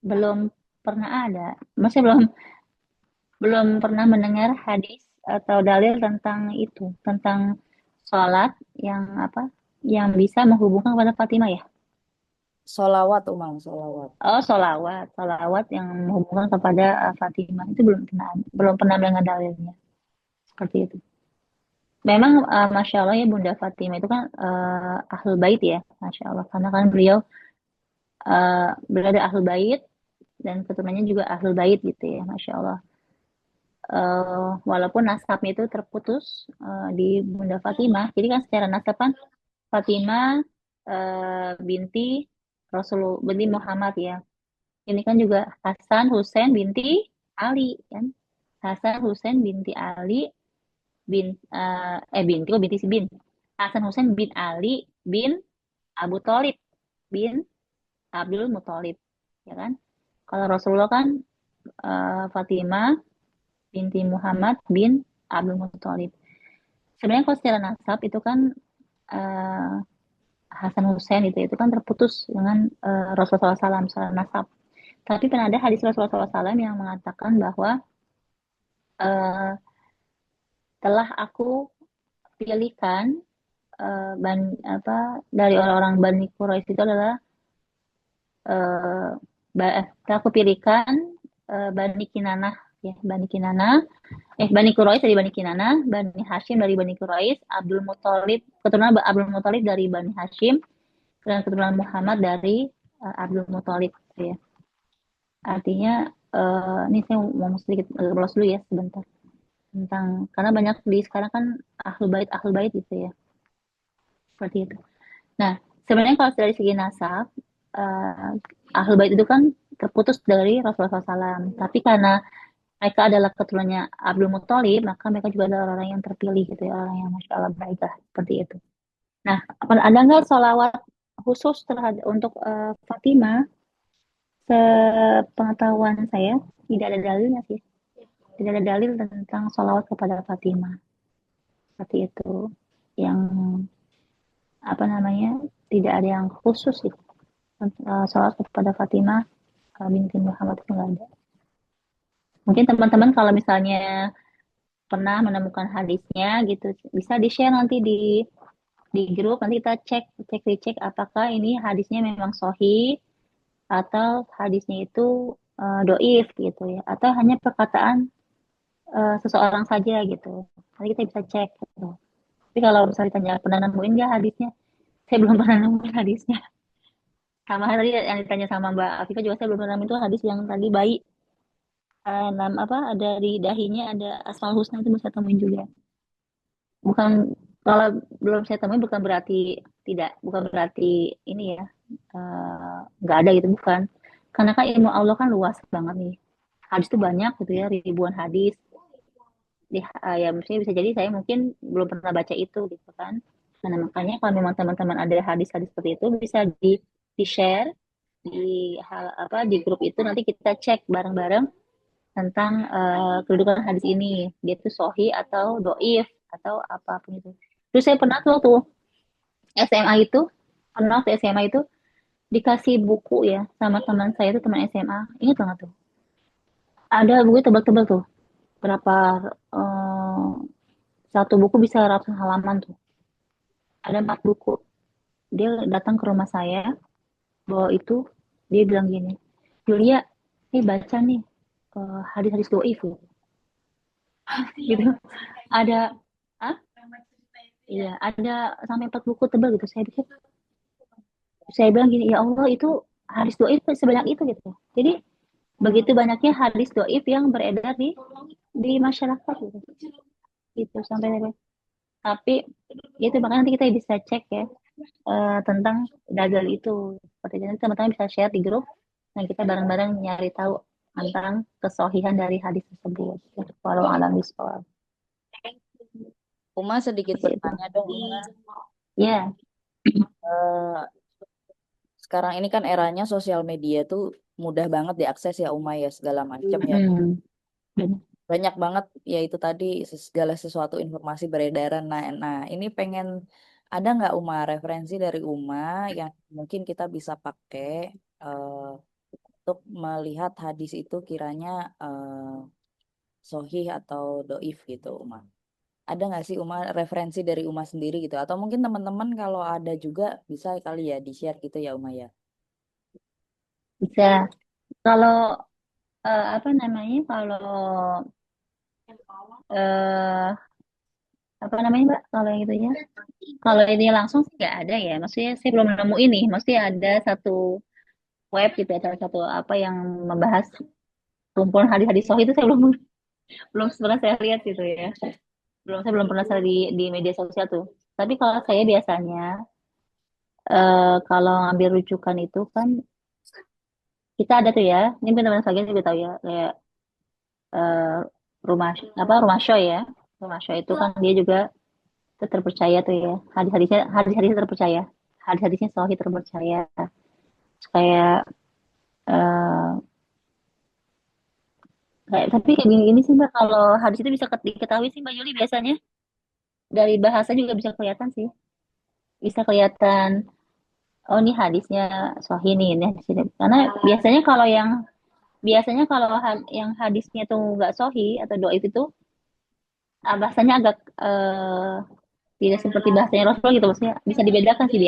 belum pernah ada. Masih belum pernah mendengar hadis atau dalil tentang itu, tentang sholat yang apa, yang bisa menghubungkan kepada Fatimah ya. Sholawat, Uma, sholawat. Oh, solawat yang menghubungkan kepada Fatimah itu belum pernah mendengar dalilnya seperti itu. Memang Masya Allah ya Bunda Fatimah itu kan ahlul bait ya, Masya Allah. Karena kan beliau ada ahlul bait dan keturunannya juga ahlul bait gitu ya, Masya Allah. Walaupun nasabnya itu terputus di Bunda Fatimah. Jadi kan secara nasab kan Fatimah binti Rasulullah binti Muhammad ya. Ini kan juga Hasan Husain binti Ali kan. Hasan Husain binti Ali bin binti kok binti si bin. Hasan Husain bin Ali bin Abu Thalib bin Abdul Muthalib, ya kan? Kalau Rasulullah kan Fatimah binti Muhammad bin Abdul Muthalib. Sebenarnya kalau secara nasab itu kan eh, Hasan Husain itu kan terputus dengan Rasulullah SAW secara nasab. Tapi pernah ada hadis Rasulullah SAW yang mengatakan bahwa eh, telah aku pilihkan dari orang-orang Bani Quraisy itu adalah eh, telah aku pilihkan Bani Kinanah, ya Bani Kinanah, Bani Quraisy dari Bani Kinanah, Bani Hashim dari Bani Quraisy, Abdul Muthalib, keturunan Abdul Muthalib dari Bani Hashim, dan keturunan Muhammad dari Abdul Muthalib, gitu ya. Artinya ini saya mau sedikit ulas dulu ya sebentar tentang, karena banyak di sekarang kan ahlul bait gitu ya, seperti itu. Nah, sebenarnya kalau dari segi nasab, uh, ahlul bait itu kan terputus dari Rasulullah SAW. Tapi karena mereka adalah keturunannya Abdul Muthalib, maka mereka juga adalah orang yang terpilih gitu ya, orang yang masya Allah baik lah, seperti itu. Nah, ada nggak sholawat khusus terhadap untuk Fatimah? Sepengetahuan saya tidak ada dalilnya sih. Tidak ada dalil tentang sholawat kepada Fatimah. Seperti itu. Yang apa namanya, tidak ada yang khusus gitu. Sholawat kepada Fatimah binti Muhammad itu nggak ada. Mungkin teman-teman kalau misalnya pernah menemukan hadisnya gitu, bisa di-share nanti di grup. Nanti kita cek apakah ini hadisnya memang sahih atau hadisnya itu doif gitu ya, atau hanya perkataan seseorang saja gitu. Nanti kita bisa cek gitu. Tapi kalau misalnya ditanya pernah nemuin nggak hadisnya, saya belum pernah nemuin hadisnya. Sama tadi yang ditanya sama Mbak Afifah juga, saya belum pernah nemuin itu hadis yang tadi bayi ada di dahinya ada Asmaul Husna, itu bisa temuin juga. Bukan, kalau belum saya temuin bukan berarti bukan berarti ini ya nggak ada gitu, bukan. Karena kan ilmu Allah kan luas banget nih. Hadis itu banyak gitu ya, ribuan hadis. Ya maksudnya bisa jadi saya mungkin belum pernah baca itu gitu kan. Nah, makanya kalau memang teman-teman ada hadis-hadis seperti itu, bisa di share di grup itu, nanti kita cek bareng-bareng tentang kedudukan hadis ini, dia itu sohi atau doif atau apapun itu. Terus saya pernah tuh waktu SMA itu, dikasih buku ya sama teman saya, itu teman SMA, ingat banget tuh. Ada buku tebal-tebal tuh, berapa eh, satu buku bisa ratusan halaman tuh. Ada 4 buku. Dia datang ke rumah saya, bawa itu, dia bilang gini, Julia, baca nih hadis-hadis doif gitu. Ada, ah, iya, ada sampai 4 buku tebal gitu. Saya bilang gini, ya Allah, itu hadis doif sebanyak itu gitu. Jadi begitu banyaknya hadis doif yang beredar di masyarakat gitu. Gitu sampai. Tapi itu makanya nanti kita bisa cek ya tentang dalil itu. Seperti itu nanti teman-teman bisa share di grup dan kita bareng-bareng nyari tahu tentang kesohihan dari hadis tersebut. Walau alam bisawab. Uma sedikit Seperti itu. bertanya dong, Uma. Ya, Eh, sekarang ini kan eranya sosial media tuh mudah banget diakses ya Uma ya, segala macam ya. benar. Banyak banget ya itu tadi segala sesuatu informasi beredaran. Nah, ini pengen ada nggak Uma referensi dari Uma yang mungkin kita bisa pakai untuk melihat hadis itu kiranya sohih atau doif gitu Uma. Ada nggak sih Uma referensi dari Uma sendiri gitu? Atau mungkin teman-teman kalau ada juga bisa kali ya di-share gitu ya Uma ya. Bisa. Kalau apa namanya? Kalau eh apa namanya Mbak? Kalau yang itu ya? Kalau ini langsung sih nggak ada ya. Maksudnya saya belum nemu ini. Maksudnya ada satu web gitu ya, salah satu apa yang membahas kumpulan hadis-hadis sahih itu saya belum belum pernah saya lihat gitu ya. Saya belum pernah saya di media sosial tuh. Tapi kalau saya biasanya kalau ngambil rujukan itu kan kita ada tuh ya, ini teman-teman sekalian juga tahu ya, kayak eh, rumah rumah show ya. Rumah show itu kan dia juga itu terpercaya tuh ya. Hadis-hadisnya terpercaya. Hadis-hadisnya sahih terpercaya. Kayak eh, tapi kayak gini-gini sih Mbak, kalau hadis itu bisa diketahui sih Mbak Yuli biasanya. Dari bahasa juga bisa kelihatan sih. Bisa kelihatan, oh ini hadisnya sahih nih, ini hadis ini. Karena biasanya kalau yang hadisnya tuh nggak sahih atau doif itu bahasanya agak tidak seperti bahasanya Rasul gitu, maksudnya bisa dibedakan sih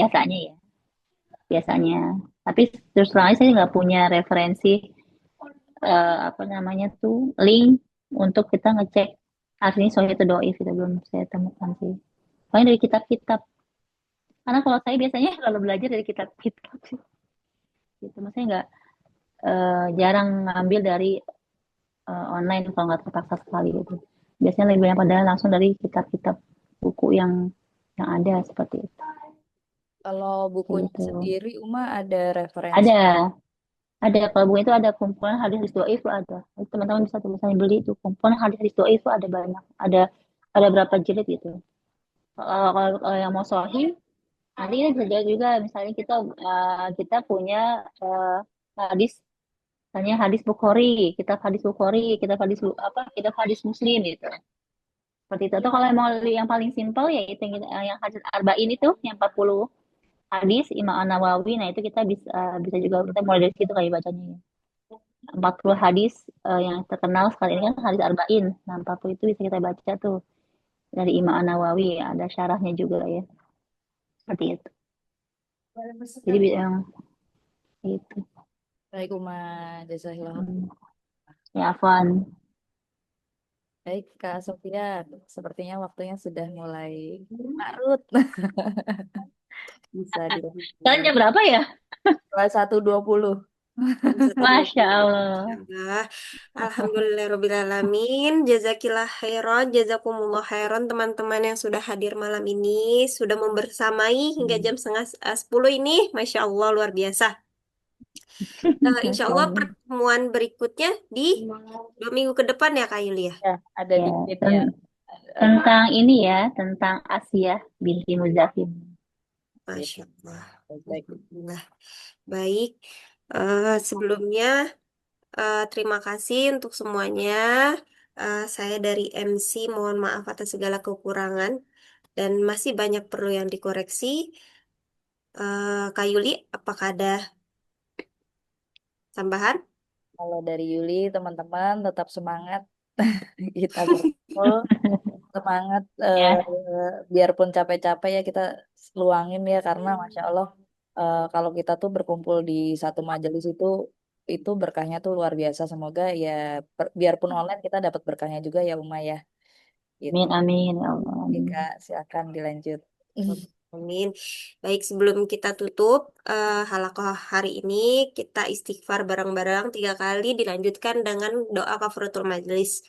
biasanya. Tapi terus terang aja saya nggak punya referensi apa namanya tuh link untuk kita ngecek aslinya sahih itu doif, itu belum saya temukan sih. Paling dari kitab-kitab. Karena kalau saya biasanya kalau belajar dari kitab-kitab sih. Gitu. Maksudnya nggak jarang ngambil dari online kalau nggak terpaksa sekali gitu. Biasanya lebih banyak pada langsung dari kitab-kitab buku yang ada seperti itu. Kalau bukunya Gitu. sendiri, Uma ada referensi. Ada, kalau buku itu ada kumpulan hadis-hadis doif itu ada. Jadi teman-teman bisa tuh misalnya beli itu kumpulan hadis-hadis doif itu ada banyak. Ada berapa jilid gitu. Kalau yang mau sahih, nanti kita bisa jaga juga. Misalnya kita punya hadis, misalnya hadis Bukhari, kitab hadis Muslim gitu. Seperti itu. Atau kalau mau yang paling simpel ya itu yang hadis Arba'in itu yang 40 hadis Imam An-Nawawi. Nah, itu kita bisa juga kita mulai dari situ kali bacanya ya. 40 hadis yang terkenal sekali ini kan hadis Arba'in. Nah, 40 itu bisa kita baca tuh dari Imam An-Nawawi ya. Ada syarahnya juga ya. Seperti itu. Jadi yang itu. Baik, Uma. Jazakallah. Hmm. Ya, Afwan. Baik, Kak Sofia. Sepertinya waktunya sudah mulai larut. Bisa Kalian dilanjutkan. jam berapa ya? 21.20. Masya 1.20. Allah. Insyaallah. Alhamdulillahirobbilalamin. Jazakillah khairan, jazakumullah khairan teman-teman yang sudah hadir malam ini, sudah membersamai hingga jam setengah 10 ini. Masya Allah luar biasa. Insya Masya Allah Allah. pertemuan berikutnya di 2 minggu ke depan ya Kak Yulia. Ya, ada Ya, dikitnya. tentang ini ya, tentang Asia binti Muzahim. Masya Allah. Baik. Alhamdulillah. Baik. Sebelumnya terima kasih untuk semuanya. Saya dari MC mohon maaf atas segala kekurangan dan masih banyak perlu yang dikoreksi. Kak Yuli, apakah ada tambahan? Kalau dari Yuli, teman-teman tetap semangat. Kita berkumpul. Semangat, Ya, biarpun capek-capek ya kita luangin ya, karena Masya Allah, kalau kita tuh berkumpul di satu majelis itu berkahnya tuh luar biasa. Semoga ya biarpun online kita dapat berkahnya juga ya Uma ya. Gitu. amin, amin, ya Allah, Oke, amin. Kak, silakan dilanjut. Amin. Baik, sebelum kita tutup halaqah hari ini, kita istighfar bareng-bareng 3 kali dilanjutkan dengan doa kafaratul majelis.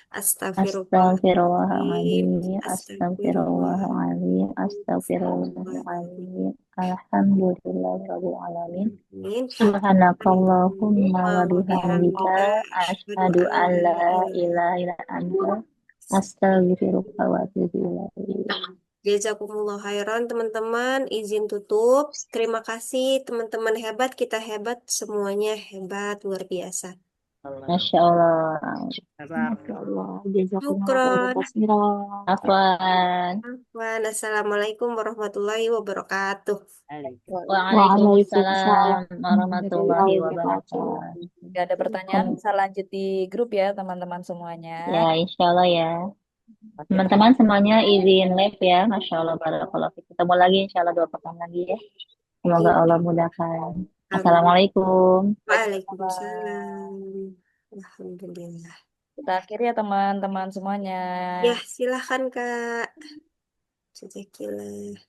Astagfirullahaladzim, Astagfirullahaladzim, astagfirullahaladzim, astagfirullahaladzim. astagfirullahaladzim. Alhamdulillahirrahmanirrahim. Amin. Subhanakallahumma wa Allahumma wa bihamdika. bihamdika, asyhadu Asyhadu an an la la ilaha ilaha illa anta. illa Astaghfiruka wa atubu ilaik. Jazakumullah khairan teman-teman, izin tutup. Terima kasih teman-teman hebat, kita hebat, semuanya hebat, luar biasa. Masya Allah. Masya Allah. Jazakumullah khairan Syukron. katsiran. Afwan. Afwan. Assalamualaikum warahmatullahi wabarakatuh. Waalaikumsalam Waalaikumsalam warahmatullahi warahmatullahi wabarakatuh. wabarakatuh. Jika ada pertanyaan bisa lanjut di grup ya teman-teman semuanya. Ya, insya Allah ya. Oke, Teman-teman semuanya izin lab ya. Masya Allah, barakallah. Ketemu lagi insya Allah 2 pekan lagi ya. Semoga Allah mudahkan. Amin. Assalamualaikum. Waalaikumsalam. Alhamdulillah. kita akhiri ya teman-teman semuanya. Ya, silahkan Kak. Jazakillah.